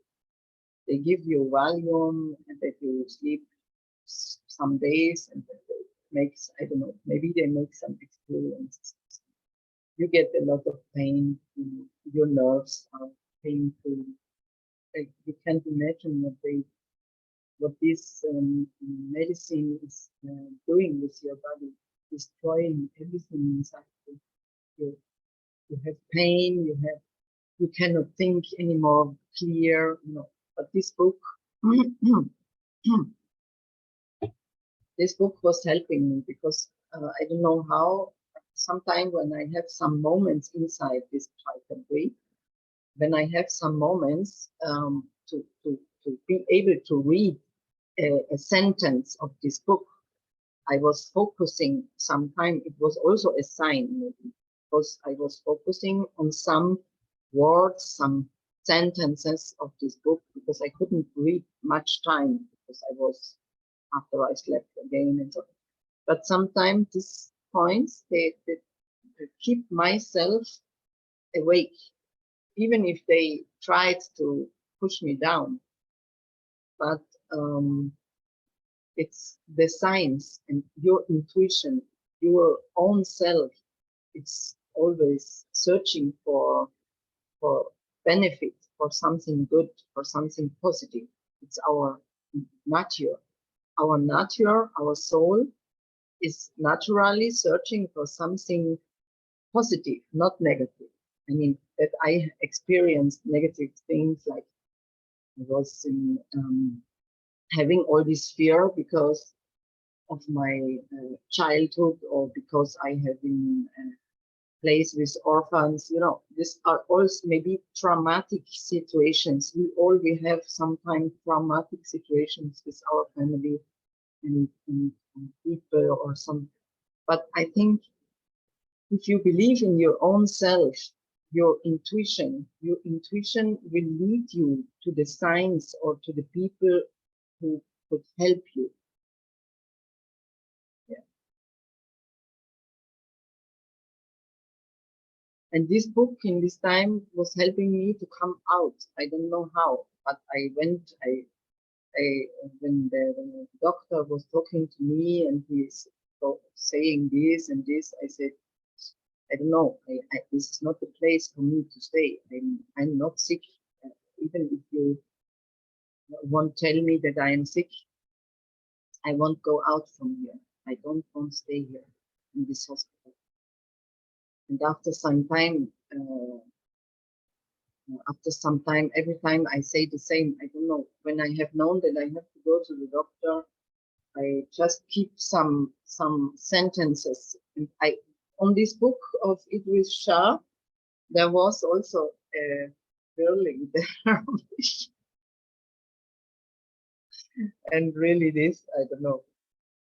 give you Valium, and that you sleep some days, and that they makes, I don't know, maybe they make some experiences. You get a lot of pain, your nerves are painful. Like, you can't imagine what this medicine is doing with your body, destroying everything inside you. You have pain, you cannot think anymore clear, But this book, this book was helping me, because I don't know how. Sometimes when I have some moments inside this psychiatry, when I have some moments to be able to read a sentence of this book, I was focusing sometime. It was also a sign, maybe, because I was focusing on some words, some sentences of this book, because I couldn't read much time, because I was, after I slept again and so on. But sometimes these points, they keep myself awake, even if they tried to push me down. But it's the science and your intuition, your own self. It's always searching for benefit, for something good, for something positive. It's our nature. Our nature, our soul is naturally searching for something positive, not negative. I mean, that I experienced negative things, like I was having all this fear because of my childhood, or because I have been placed with orphans. These are also maybe traumatic situations. We have sometimes traumatic situations with our family and people or some. But I think if you believe in your own self, your intuition will lead you to the signs or to the people who could help you. Yeah. And this book in this time was helping me to come out. I don't know how, but I went, when the doctor was talking to me and he's saying this and this, I said, I don't know, this is not the place for me to stay. I'm not sick. Even if you won't tell me that I am sick, I won't go out from here. I don't want to stay here in this hospital. And after some time, every time I say the same, I don't know, when I have known that I have to go to the doctor, I just keep some sentences. And on this book of Idris Shah, there was also a girling there. And really this, I don't know,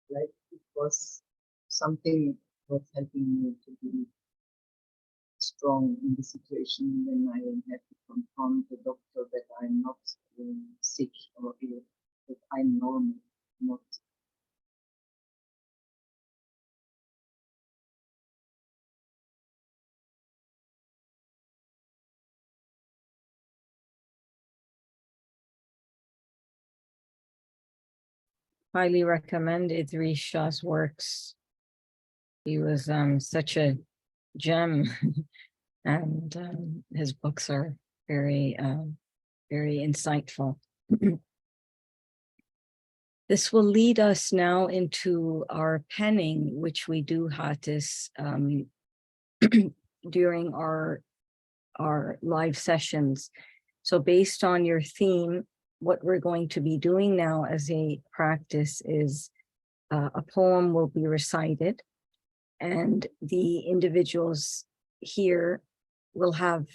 like it was something was helping me to be strong in the situation when I had to confront the doctor that I'm not sick or ill, that I'm normal, not. Highly recommend Idris Shah's works. He was such a gem, and his books are very, very insightful. This will lead us now into our penning, which we do Hattis during our our live sessions. So based on your theme, what we're going to be doing now as a practice is a poem will be recited, and the individuals here will have,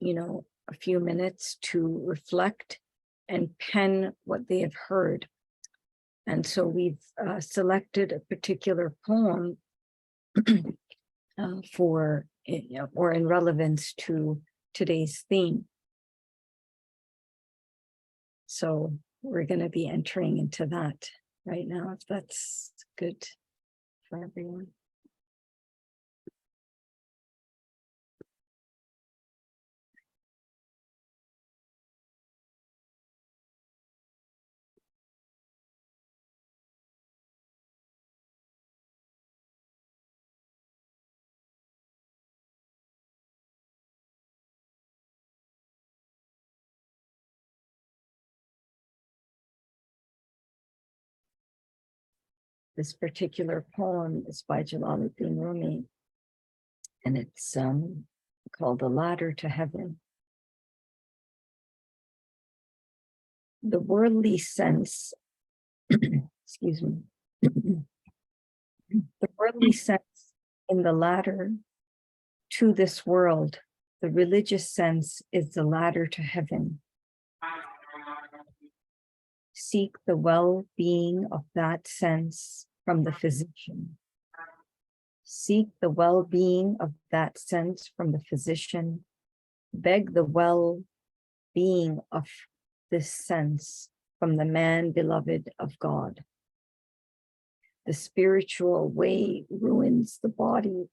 a few minutes to reflect and pen what they have heard. And so we've selected a particular poem for, or in relevance to today's theme. So we're going to be entering into that right now, if that's good for everyone. This particular poem is by Jalaluddin Rumi, and it's called The Ladder to Heaven. The worldly sense, excuse me, the worldly sense in the ladder to this world, the religious sense is the ladder to heaven. Seek the well-being of that sense from the physician. Seek the well-being of that sense from the physician. Beg the well-being of this sense from the man beloved of God. The spiritual way ruins the body,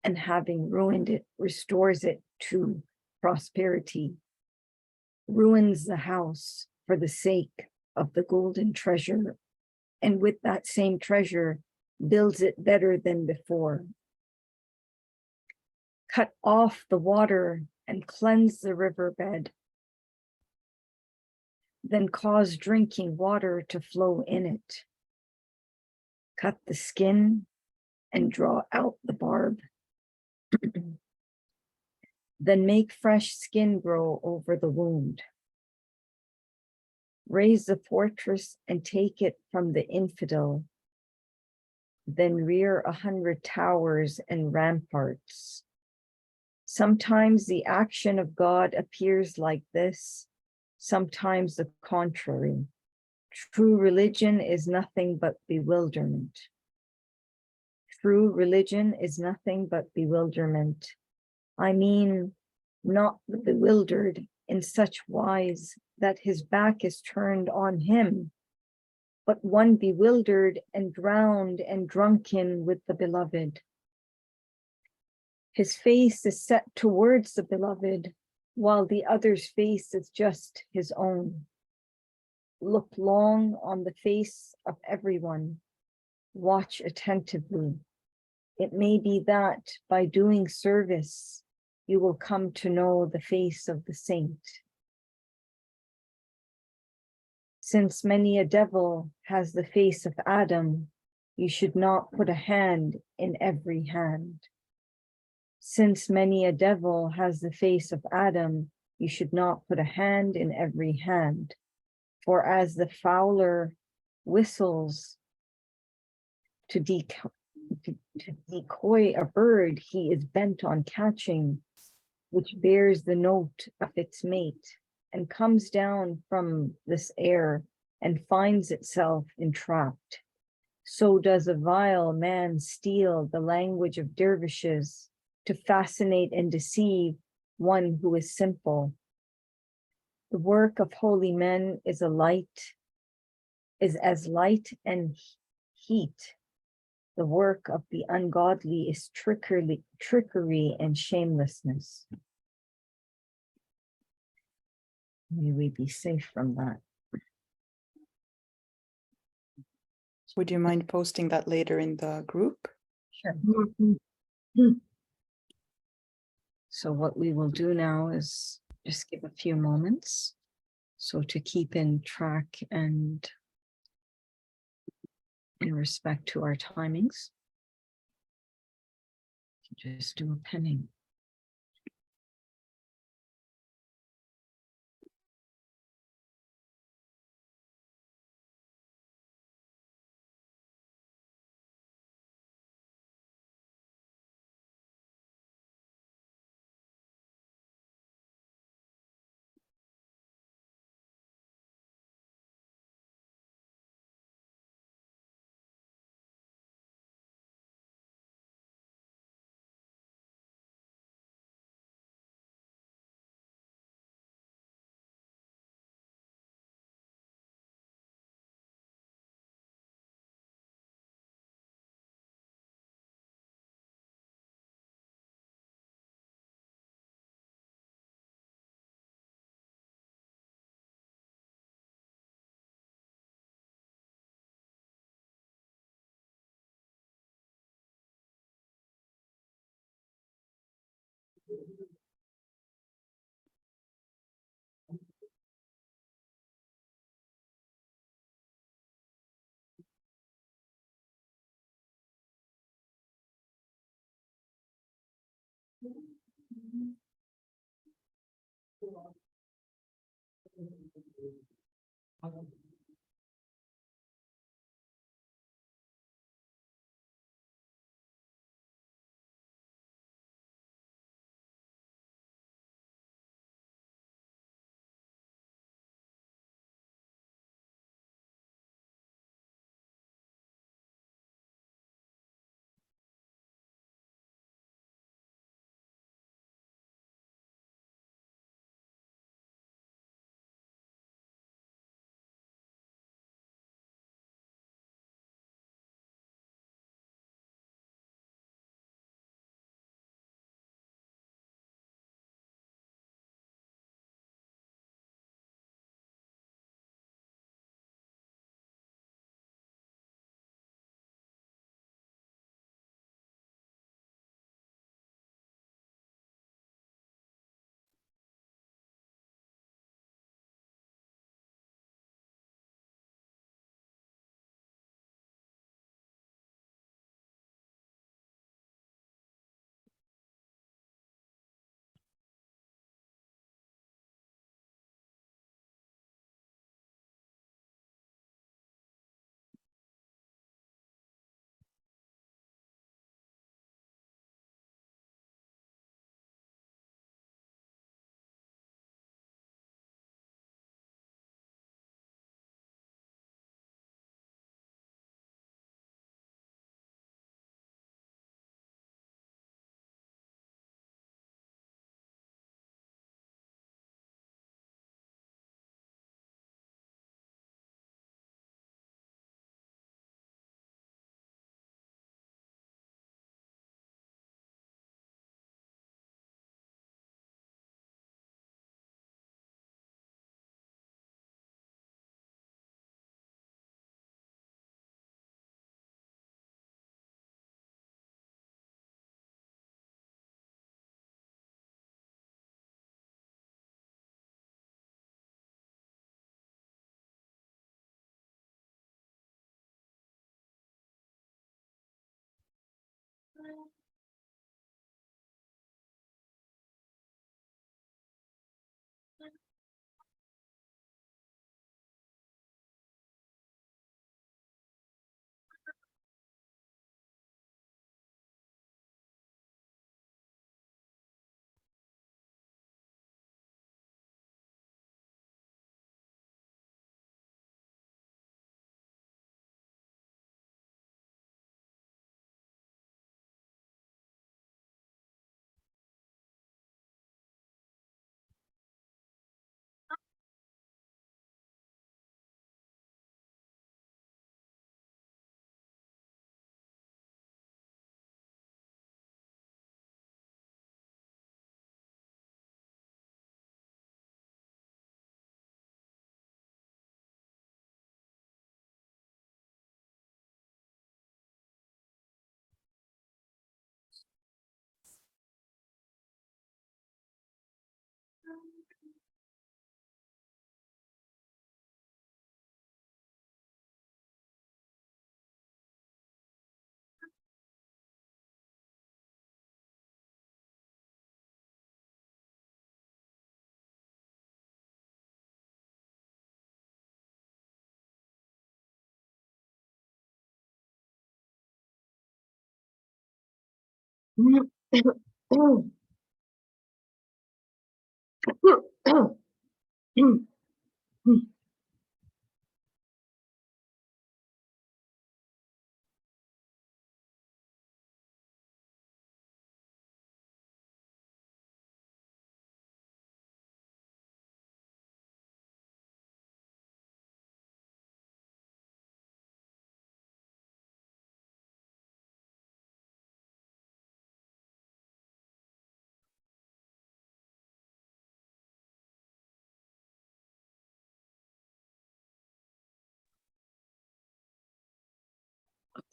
and having ruined it, restores it to prosperity. Ruins the house for the sake of the golden treasure, and with that same treasure builds it better than before. Cut off the water and cleanse the riverbed, then cause drinking water to flow in it. Cut the skin and draw out the barb. Then make fresh skin grow over the wound. Raise the fortress and take it from the infidel. Then rear 100 towers and ramparts. Sometimes the action of God appears like this, sometimes the contrary. True religion is nothing but bewilderment. True religion is nothing but bewilderment. I mean, not the bewildered in such wise that his back is turned on him, but one bewildered and drowned and drunken with the beloved. His face is set towards the beloved, while the other's face is just his own. Look long on the face of everyone. Watch attentively. It may be that by doing service, you will come to know the face of the saint. Since many a devil has the face of Adam, you should not put a hand in every hand. Since many a devil has the face of Adam, you should not put a hand in every hand. For as the fowler whistles to decoy a bird he is bent on catching, which bears the note of its mate, and comes down from this air and finds itself entrapped, so does a vile man steal the language of dervishes to fascinate and deceive one who is simple. The work of holy men is as light and heat. The work of the ungodly is trickery and shamelessness. May we be safe from that. Would you mind posting that later in the group? Sure. So what we will do now is just give a few moments. So to keep in track and in respect to our timings, just do a penning.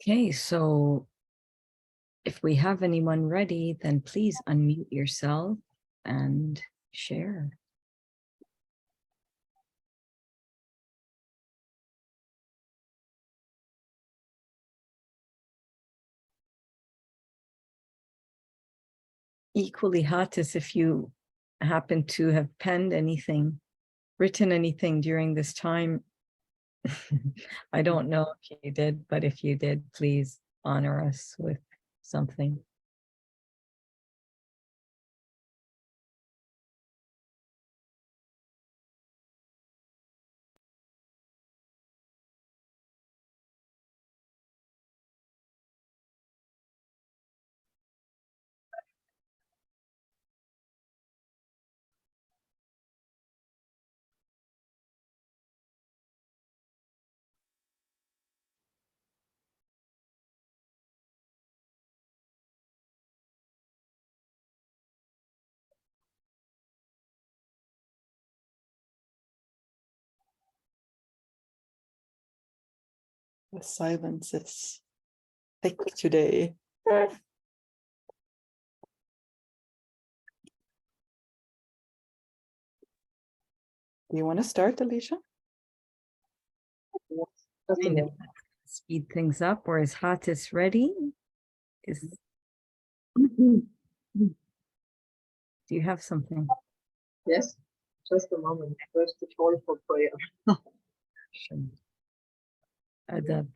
Okay, so if we have anyone ready, then please unmute yourself and share. Equally, Hattis, if you happen to have penned anything, written anything during this time, I don't know if you did, but if you did, please honor us with something. The silence is thick today. Do you want to start, Alicia? Kind of speed things up, or is Hattis ready? Do you have something? Yes, just a moment. First, the call for prayer. Sure. Adab.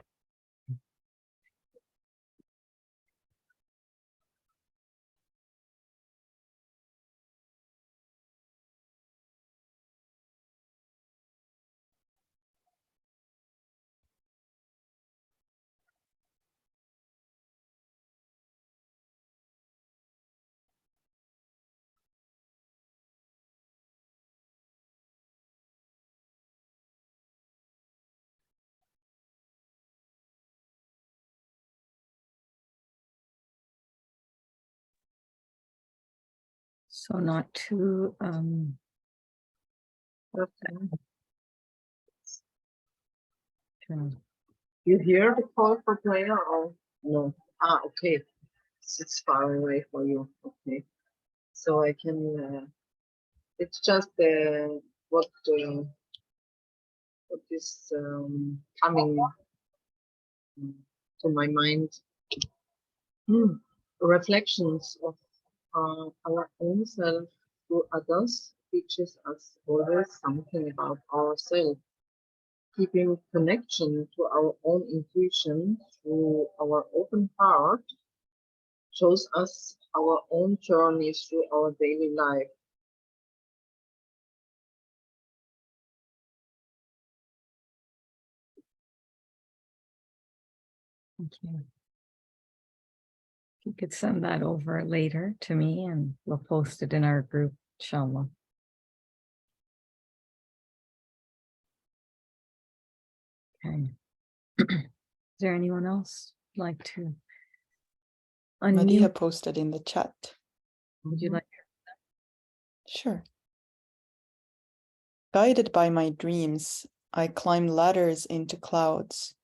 So not too You hear the call for prayer or no? Ah, okay. It's far away for you. Okay. So I can, it's just what is coming to my mind. Reflections of our own self to others teaches us always something about ourselves. Keeping connection to our own intuition through our open heart shows us our own journey through our daily life. Thank you. If you could send that over later to me and we'll post it in our group, inshallah. Okay. Is there anyone else like to Madiha unmute? posted in the chat. Would you like? Sure. Guided by my dreams, I climb ladders into clouds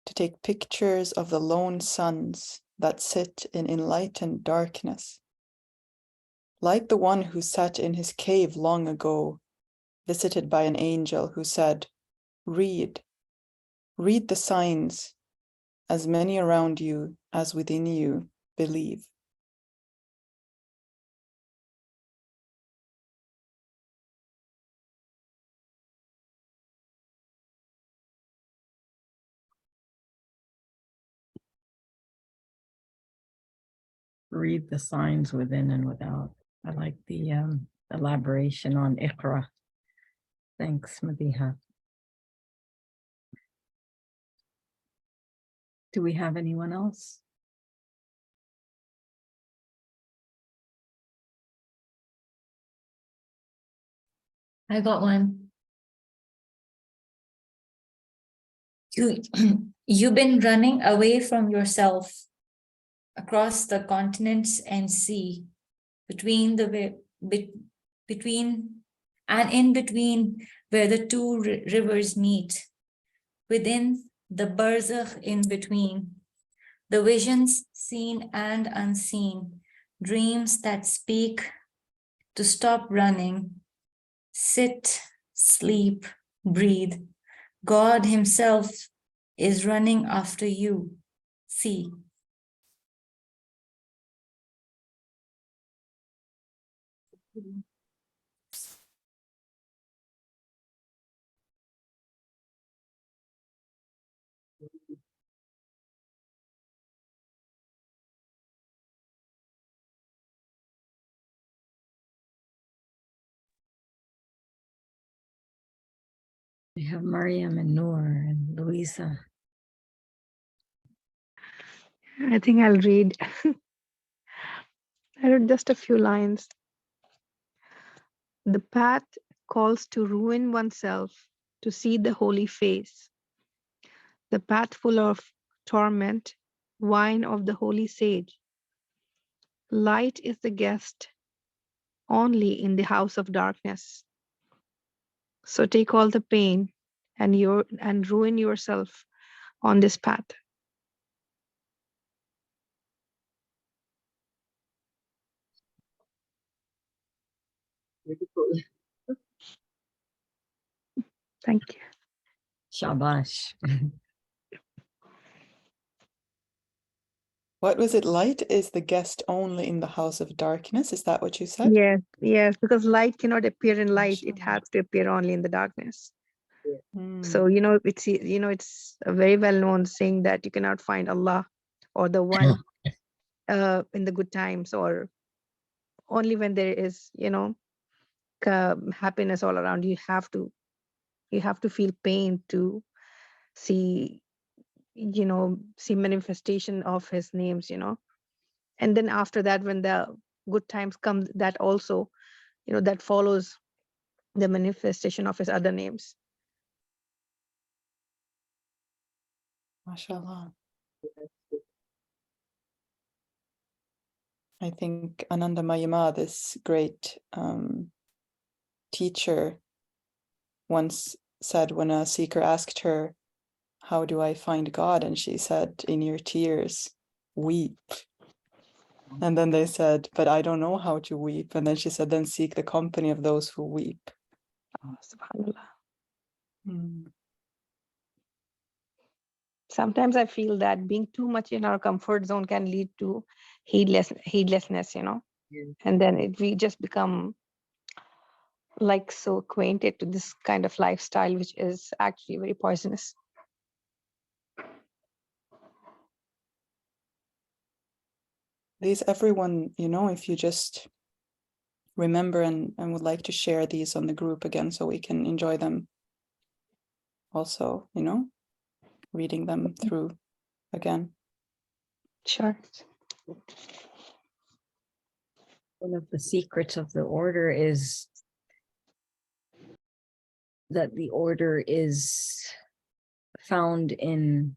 to take pictures of the lone suns that sit in enlightened darkness. Like the one who sat in his cave long ago, visited by an angel who said, read the signs, as many around you as within you believe. Read the signs within and without. I like the elaboration on Iqra. Thanks, Madiha. Do we have anyone else? I got one. You've been running away from yourself across the continents and sea, between in between where the two rivers meet, within the barzakh in between, the visions seen and unseen, dreams that speak to stop running, sit, sleep, breathe. God himself is running after you. See. We have Mariam and Noor and Louisa. I think I'll read. I read just a few lines. The path calls to ruin oneself to see the holy face. The path full of torment, wine of the holy sage. Light is the guest only in the house of darkness. So take all the pain and ruin yourself on this path. Beautiful. Thank you. Shabash. What was it? Light is the guest only in the house of darkness. Is that what you said? Yes, because light cannot appear in light. It has to appear only in the darkness. So, it's a very well-known saying that you cannot find Allah or the one in the good times, or only when there is, happiness all around. You have to feel pain to see, see manifestation of his names, and then after that, when the good times come, that also, that follows the manifestation of his other names. MashaAllah. I think Ananda Mayima, this great teacher, once said when a seeker asked her, "How do I find God?" and she said, "In your tears, weep." And then they said, "But I don't know how to weep." And then she said, "Then seek the company of those who weep." Oh, subhanallah. Mm. Sometimes I feel that being too much in our comfort zone can lead to heedlessness, and then we just become like so acquainted to this kind of lifestyle, which is actually very poisonous. Please, everyone, if you just remember and would like to share these on the group again so we can enjoy them also, reading them through again. Sure. One of the secrets of the order is that the order is found in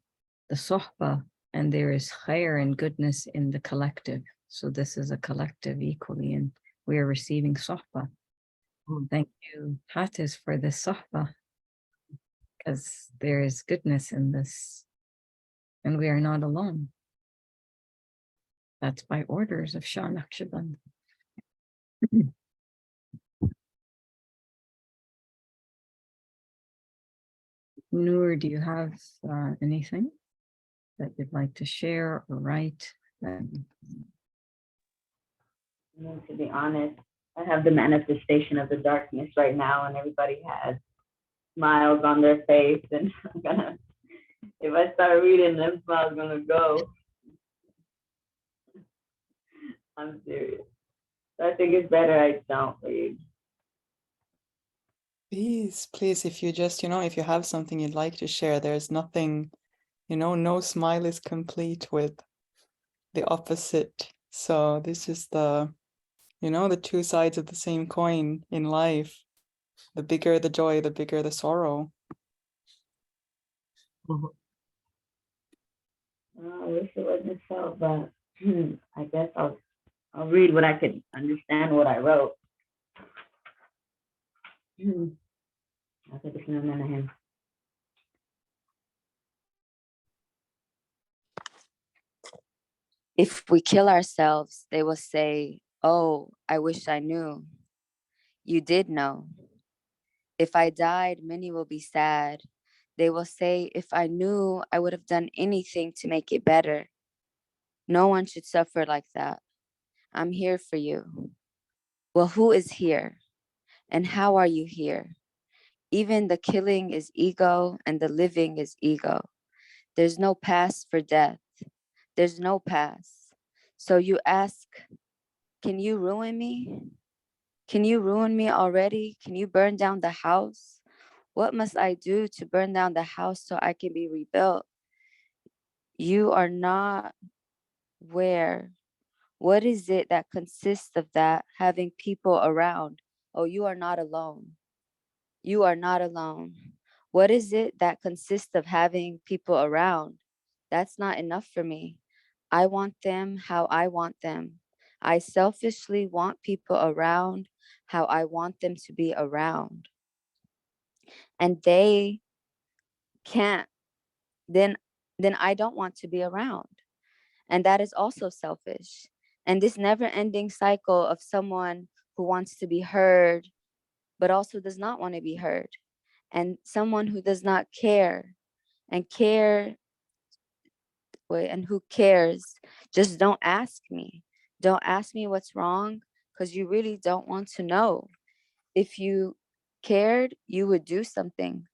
the sohbah, and there is khair and goodness in the collective. So this is a collective equally, and we are receiving sohbah. Thank you, Hatis, for this sohbah, because there is goodness in this, and we are not alone. That's by orders of Shah Naqshband. Noor, do you have anything that you'd like to share or write? To be honest, I have the manifestation of the darkness right now, and everybody has smiles on their face. And if I start reading, them smiles gonna go. I'm serious. So I think it's better I don't read. Please, if you just, if you have something you'd like to share, there's nothing, no smile is complete with the opposite. So this is the two sides of the same coin in life. The bigger the joy, the bigger the sorrow. I wish it wasn't so, but I guess I'll read what I could understand what I wrote. I think it's none of him. If we kill ourselves, they will say, oh, I wish I knew. You did know. If I died, many will be sad. They will say, if I knew, I would have done anything to make it better. No one should suffer like that. I'm here for you. Well, who is here? And how are you here? Even the killing is ego and the living is ego. There's no past for death. There's no past. So you ask, can you ruin me? Can you ruin me already? Can you burn down the house? What must I do to burn down the house so I can be rebuilt? You are not where. What is it that consists of that having people around? Oh, you are not alone. You are not alone. What is it that consists of having people around? That's not enough for me. I want them how I want them. I selfishly want people around how I want them to be around. And they can't, then I don't want to be around. And that is also selfish. And this never-ending cycle of someone who wants to be heard, but also does not want to be heard. And someone who does not care and who cares, just don't ask me. Don't ask me what's wrong, because you really don't want to know. If you cared, you would do something.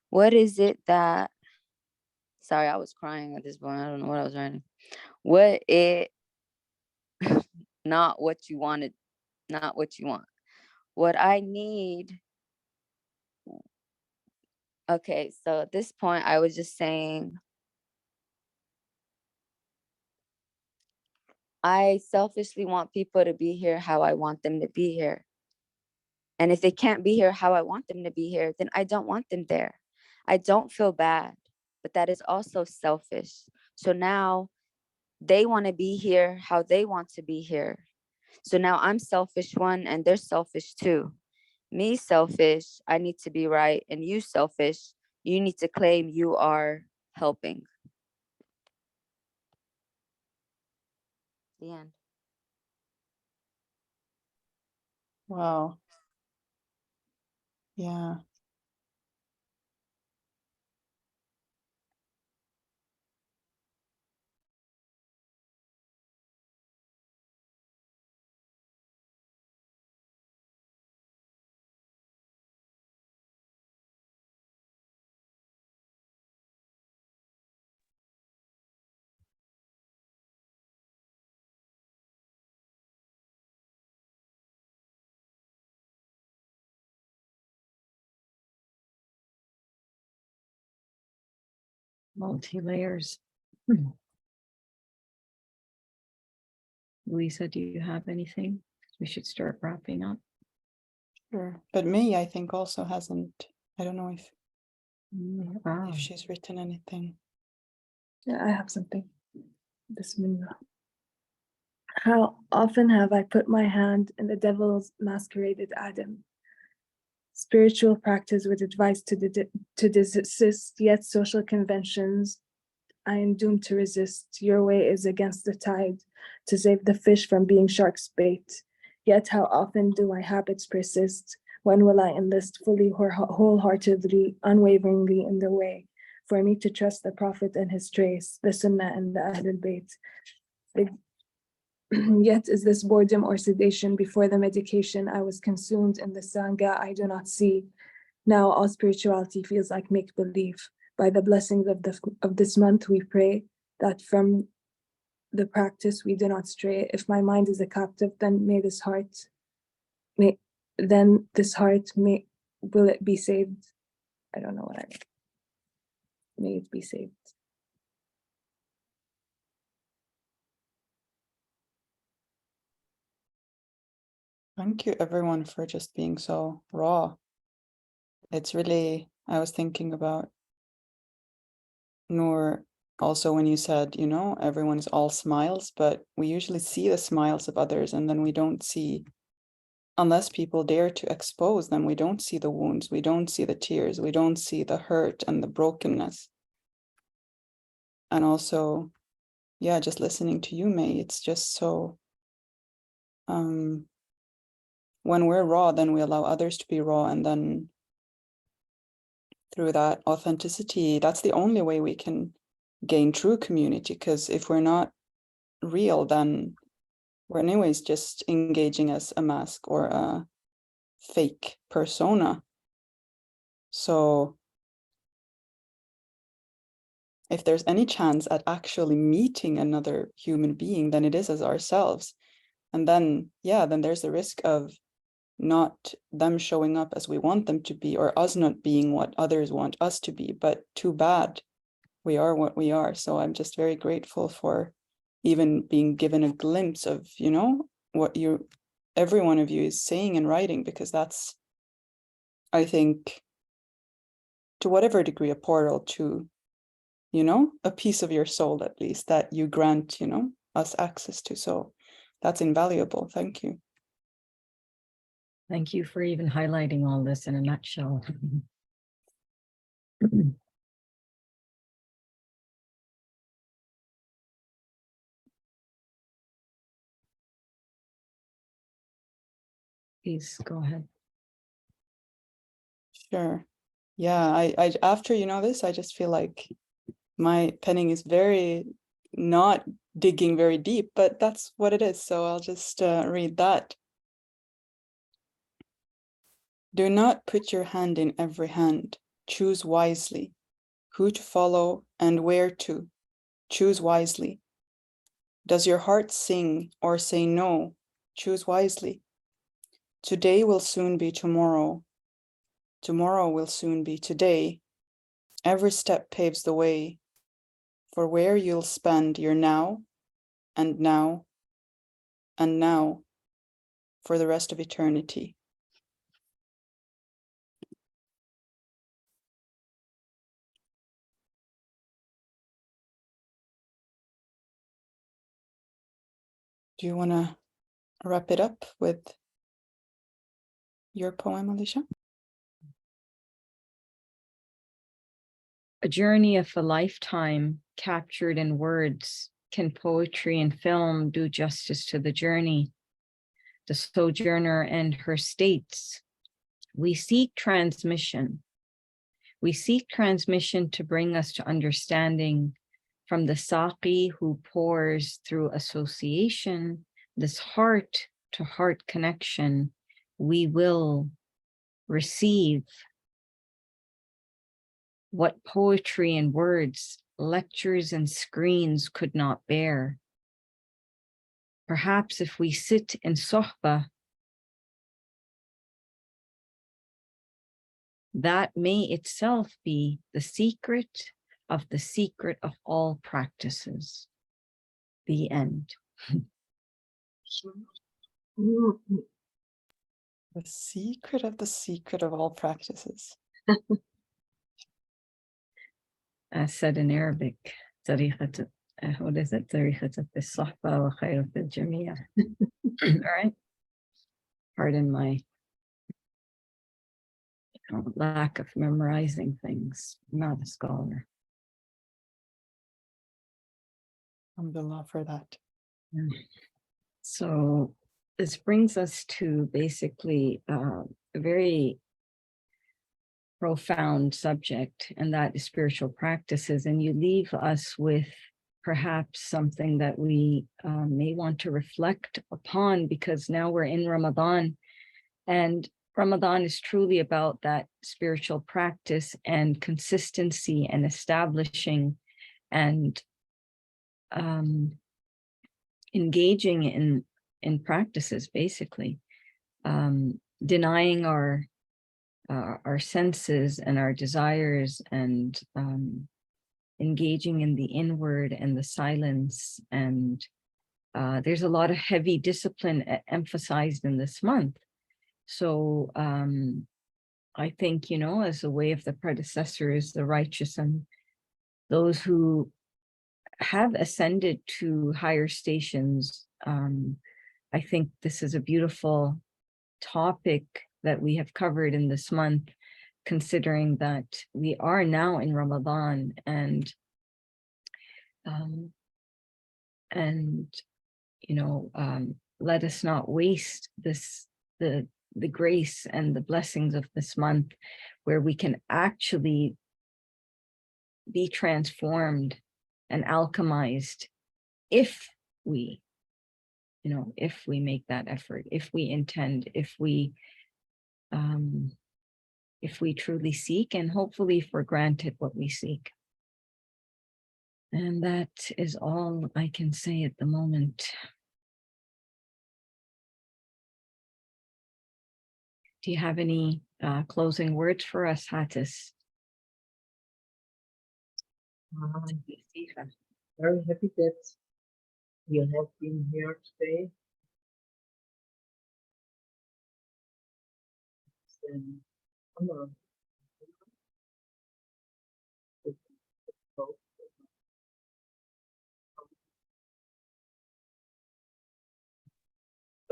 What is it that, sorry, I was crying at this point. I don't know what I was writing. What it, not what you wanted, not what you want. What I need. Okay, so at this point, I was just saying, I selfishly want people to be here how I want them to be here. And if they can't be here how I want them to be here, then I don't want them there. I don't feel bad, but that is also selfish. So now they want to be here how they want to be here. So now I'm selfish one and they're selfish too. Me selfish, I need to be right. And you selfish, you need to claim you are helping. The end. Wow. Yeah. Multi-layers. Lisa, do you have anything? We should start wrapping up. Sure. But May, I think, also hasn't, I don't know Wow. if she's written anything. Yeah, I have something. Bismillah. How often have I put my hand in the devil's masqueraded Adam? Spiritual practice with advice to desist, yet social conventions I am doomed to resist. Your way is against the tide, to save the fish from being shark's bait. Yet how often do my habits persist? When will I enlist fully, wholeheartedly, unwaveringly in the way, for me to trust the Prophet and his trace, the Sunnah and the Ahlul Bayt? Yet is this boredom or sedation before the medication I was consumed in the Sangha I do not see. Now all spirituality feels like make-believe. By the blessings of this month, we pray that from the practice we do not stray. If my mind is a captive, then this heart will it be saved? I don't know what I mean. May it be saved. Thank you everyone for just being so raw. It's really, I was thinking about Noor also when you said, you know, everyone is all smiles, but we usually see the smiles of others and then we don't see, unless people dare to expose them, we don't see the wounds, we don't see the tears, we don't see the hurt and the brokenness. And also yeah, just listening to you, May, it's just so, when we're raw, then we allow others to be raw, and then through that authenticity, that's the only way we can gain true community, because if we're not real, then we're anyways just engaging as a mask or a fake persona. So if there's any chance at actually meeting another human being, then it is as ourselves. And then, yeah, then there's the risk of not them showing up as we want them to be, or us not being what others want us to be. But too bad, we are what we are. So I'm just very grateful for even being given a glimpse of, you know, what every one of you is saying and writing, because that's, I think, to whatever degree, a portal to, you know, a piece of your soul, at least, that you grant, you know, us access to. So that's invaluable. Thank you. Thank you for even highlighting all this in a nutshell. Please go ahead. Sure. Yeah, I after, you know, this, I just feel like my penning is very not digging very deep, but that's what it is. So I'll just read that. Do not put your hand in every hand. Choose wisely who to follow and where to. Choose wisely. Does your heart sing or say no? Choose wisely. Today will soon be tomorrow. Tomorrow will soon be today. Every step paves the way for where you'll spend your now and now and now for the rest of eternity. Do you want to wrap it up with your poem, Alicia? A journey of a lifetime captured in words. Can poetry and film do justice to the journey? The sojourner and her states. We seek transmission. We seek transmission to bring us to understanding from the Saki who pours through association, this heart-to-heart connection. We will receive what poetry and words, lectures and screens could not bear. Perhaps if we sit in sohbah, that may itself be the secret of all practices. The end. The secret of all practices. As said in Arabic, what is it? All right. Pardon my lack of memorizing things. I'm not a scholar. Alhamdulillah for that. So this brings us to basically a very profound subject, and that is spiritual practices. And you leave us with perhaps something that we may want to reflect upon, because now we're in Ramadan, and Ramadan is truly about that spiritual practice and consistency and establishing and engaging in practices, basically, denying our senses and our desires, and engaging in the inward and the silence. And there's a lot of heavy discipline emphasized in this month. So I think, you know, as a way of the predecessors, the righteous, and those who have ascended to higher stations, I think this is a beautiful topic that we have covered in this month, considering that we are now in Ramadan, and and let us not waste the grace and the blessings of this month, where we can actually be transformed and alchemized if we make that effort, if we intend, if we truly seek, and hopefully if we're granted what we seek. And that is all I can say at the moment. Do you have any closing words for us, Hattis? Very happy that you have been here today. It's an honor.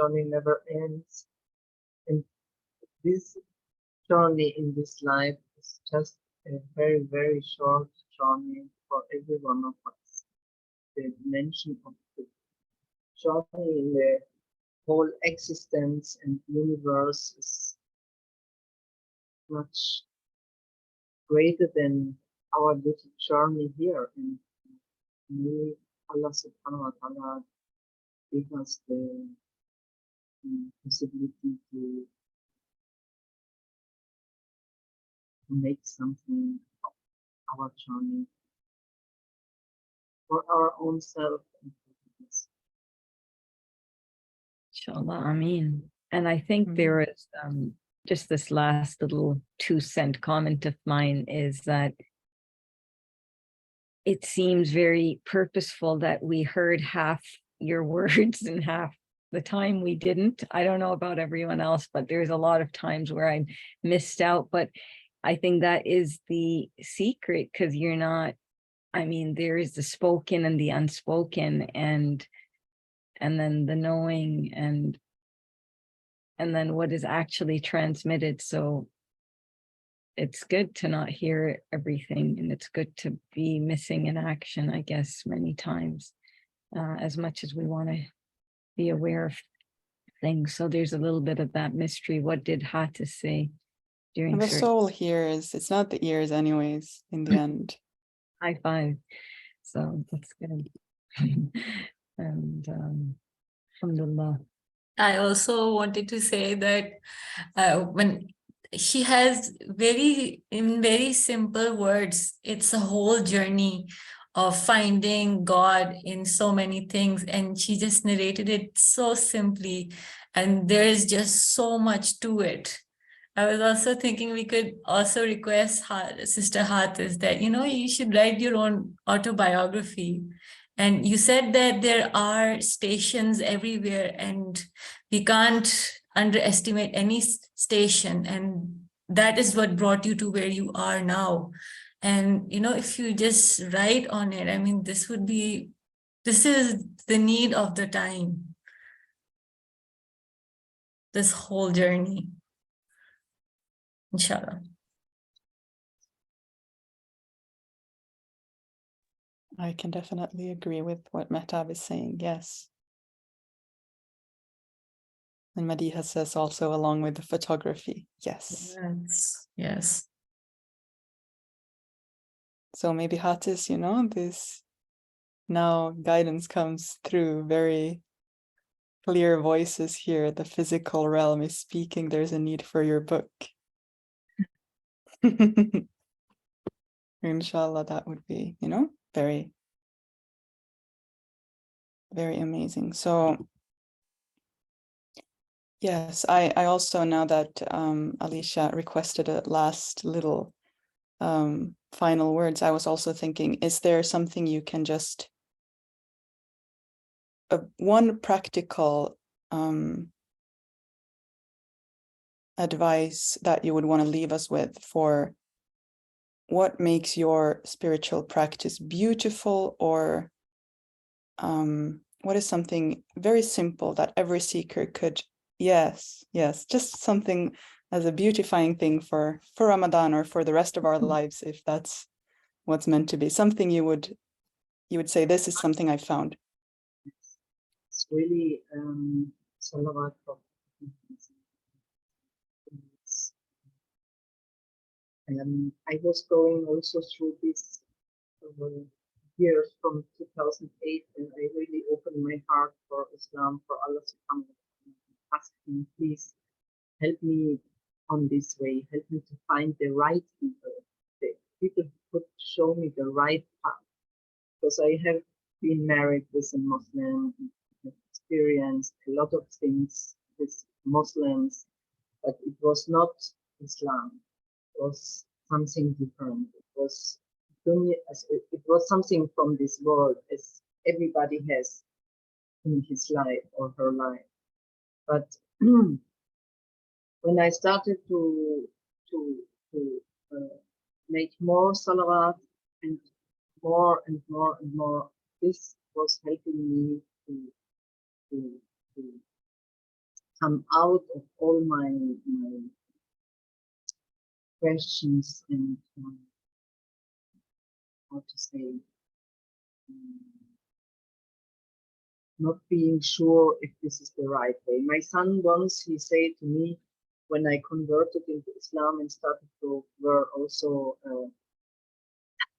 Journey never ends, and this journey in this life is just a very, very short journey for every one of us. The dimension of the journey in the whole existence and universe is much greater than our little journey here. And may Allah subhanahu wa ta'ala give us the possibility to make something of our journey for our own self and happiness. Inshallah, Ameen. And I think there is just this last little 2-cent comment of mine is that it seems very purposeful that we heard half your words and half the time we didn't. I don't know about everyone else, but there's a lot of times where I missed out. But I think that is the secret, because you're not, there is the spoken and the unspoken, and then the knowing, and then what is actually transmitted. So it's good to not hear everything, and it's good to be missing in action, I guess, many times, as much as we want to be aware of things. So there's a little bit of that mystery. What did Hattis say during the soul hears? It's not the ears anyways, in the end. High five. So that's good. And alhamdulillah. I also wanted to say that when she has in very simple words, it's a whole journey of finding God in so many things, and she just narrated it so simply, and there is just so much to it. I was also thinking we could also request Sister Hattis that, you should write your own autobiography. And you said that there are stations everywhere, and we can't underestimate any station. And that is what brought you to where you are now. And, if you just write on it, this is the need of the time, this whole journey. Inshallah. I can definitely agree with what Mehtab is saying, yes. And Madiha says also along with the photography, yes. Yes. So maybe Hattis, this now guidance comes through very clear voices here. The physical realm is speaking. There's a need for your book. Inshallah, that would be, very, very amazing. So yes, I also, now that Alicia requested a last little final words, I was also thinking, is there something you can just, one practical advice that you would want to leave us with for what makes your spiritual practice beautiful, or what is something very simple that every seeker could, yes, just something as a beautifying thing for Ramadan or for the rest of our lives, if that's what's meant to be, something you would say, this is something I found. really salawat for I was going also through this years from 2008, and I really opened my heart for Islam, for Allah subhanahu wa ta'ala, asking, please help me on this way, help me to find the right people, the people who could show me the right path. Because I have been married with a Muslim, have experienced a lot of things with Muslims, but it was not Islam. It was something different. It was something from this world, as everybody has in his life or her life. But when I started to make more salawat and more and more and more, this was helping me to come out of all my questions and how to say, not being sure if this is the right way. My son once, he said to me, when I converted into Islam and started to wear also a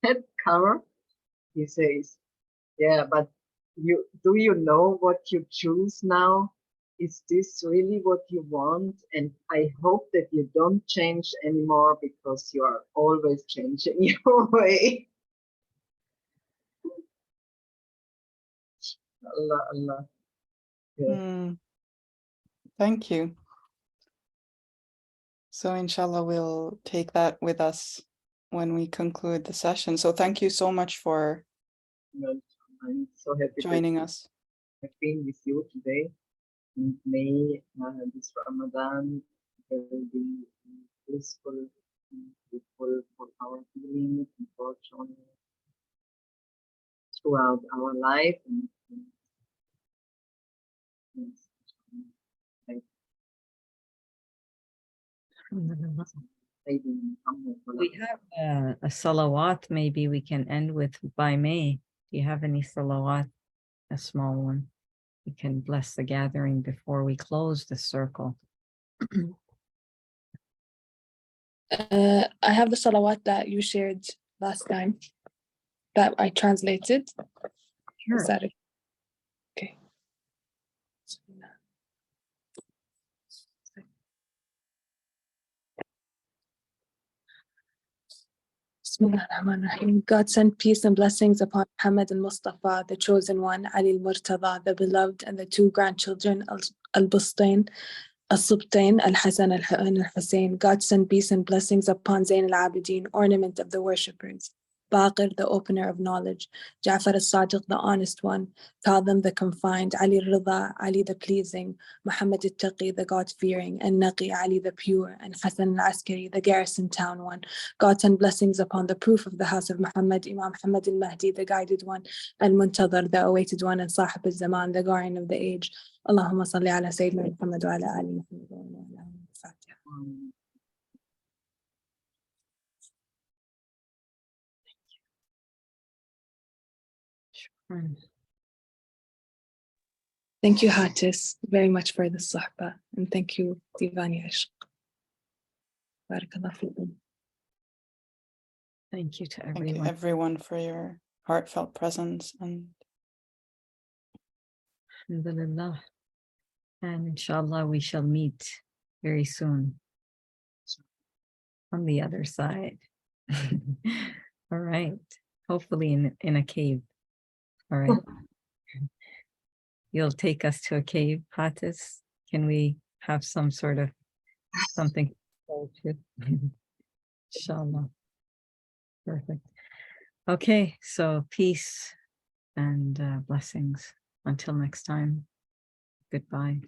head cover, he says, yeah, but do you know what you choose now? Is this really what you want? And I hope that you don't change anymore, because you are always changing your way. Allah, Allah. Yeah. Thank you. So inshallah, we'll take that with us when we conclude the session. So thank you so much for I'm so happy joining that us. I've been with you today. And may this Ramadan will be blissful and fruitful for our healing and for joy throughout our life. And yes, We have a salawat maybe we can end with by May. Do you have any salawat? A small one. We can bless the gathering before we close the circle. I have the salawat that you shared last time that I translated. Sure. Is that okay? God send peace and blessings upon Muhammad al-Mustafa, the chosen one, Ali al-Murtada, the beloved, and the two grandchildren, al-Bustain, al-Subtain, al-Hasan, al-Hussein. God send peace and blessings upon Zain al-Abidin, ornament of the worshippers, Baqir, the opener of knowledge, Ja'far al-Sadiq, the honest one, Kadhim, the confined, Ali al-Rida, Ali the pleasing, Muhammad al-Taqi, the God-fearing, and Naqi, Ali the pure, and Hasan al-Askari, the garrison town one. God send blessings upon the proof of the house of Muhammad, Imam Muhammad al-Mahdi, the guided one, al-Muntadhar, the awaited one, and Sahib al-Zaman, the guardian of the age. Allahumma salli ala Sayyidina Muhammad wa ala ali Muhammad wa ala ali Fatiha. Thank you, Hatis, very much for the sahba, and thank you, DIVAAN Ya ISHQ. Barakallah feekum. Thank you to Thank everyone. you everyone for your heartfelt presence, and Alhamdulillah. And inshallah, we shall meet very soon on the other side. All right. Hopefully in a cave. All right. You'll take us to a cave, Hatis. Can we have some sort of something? Inshallah. Perfect. Okay, so peace and blessings. Until next time. Goodbye.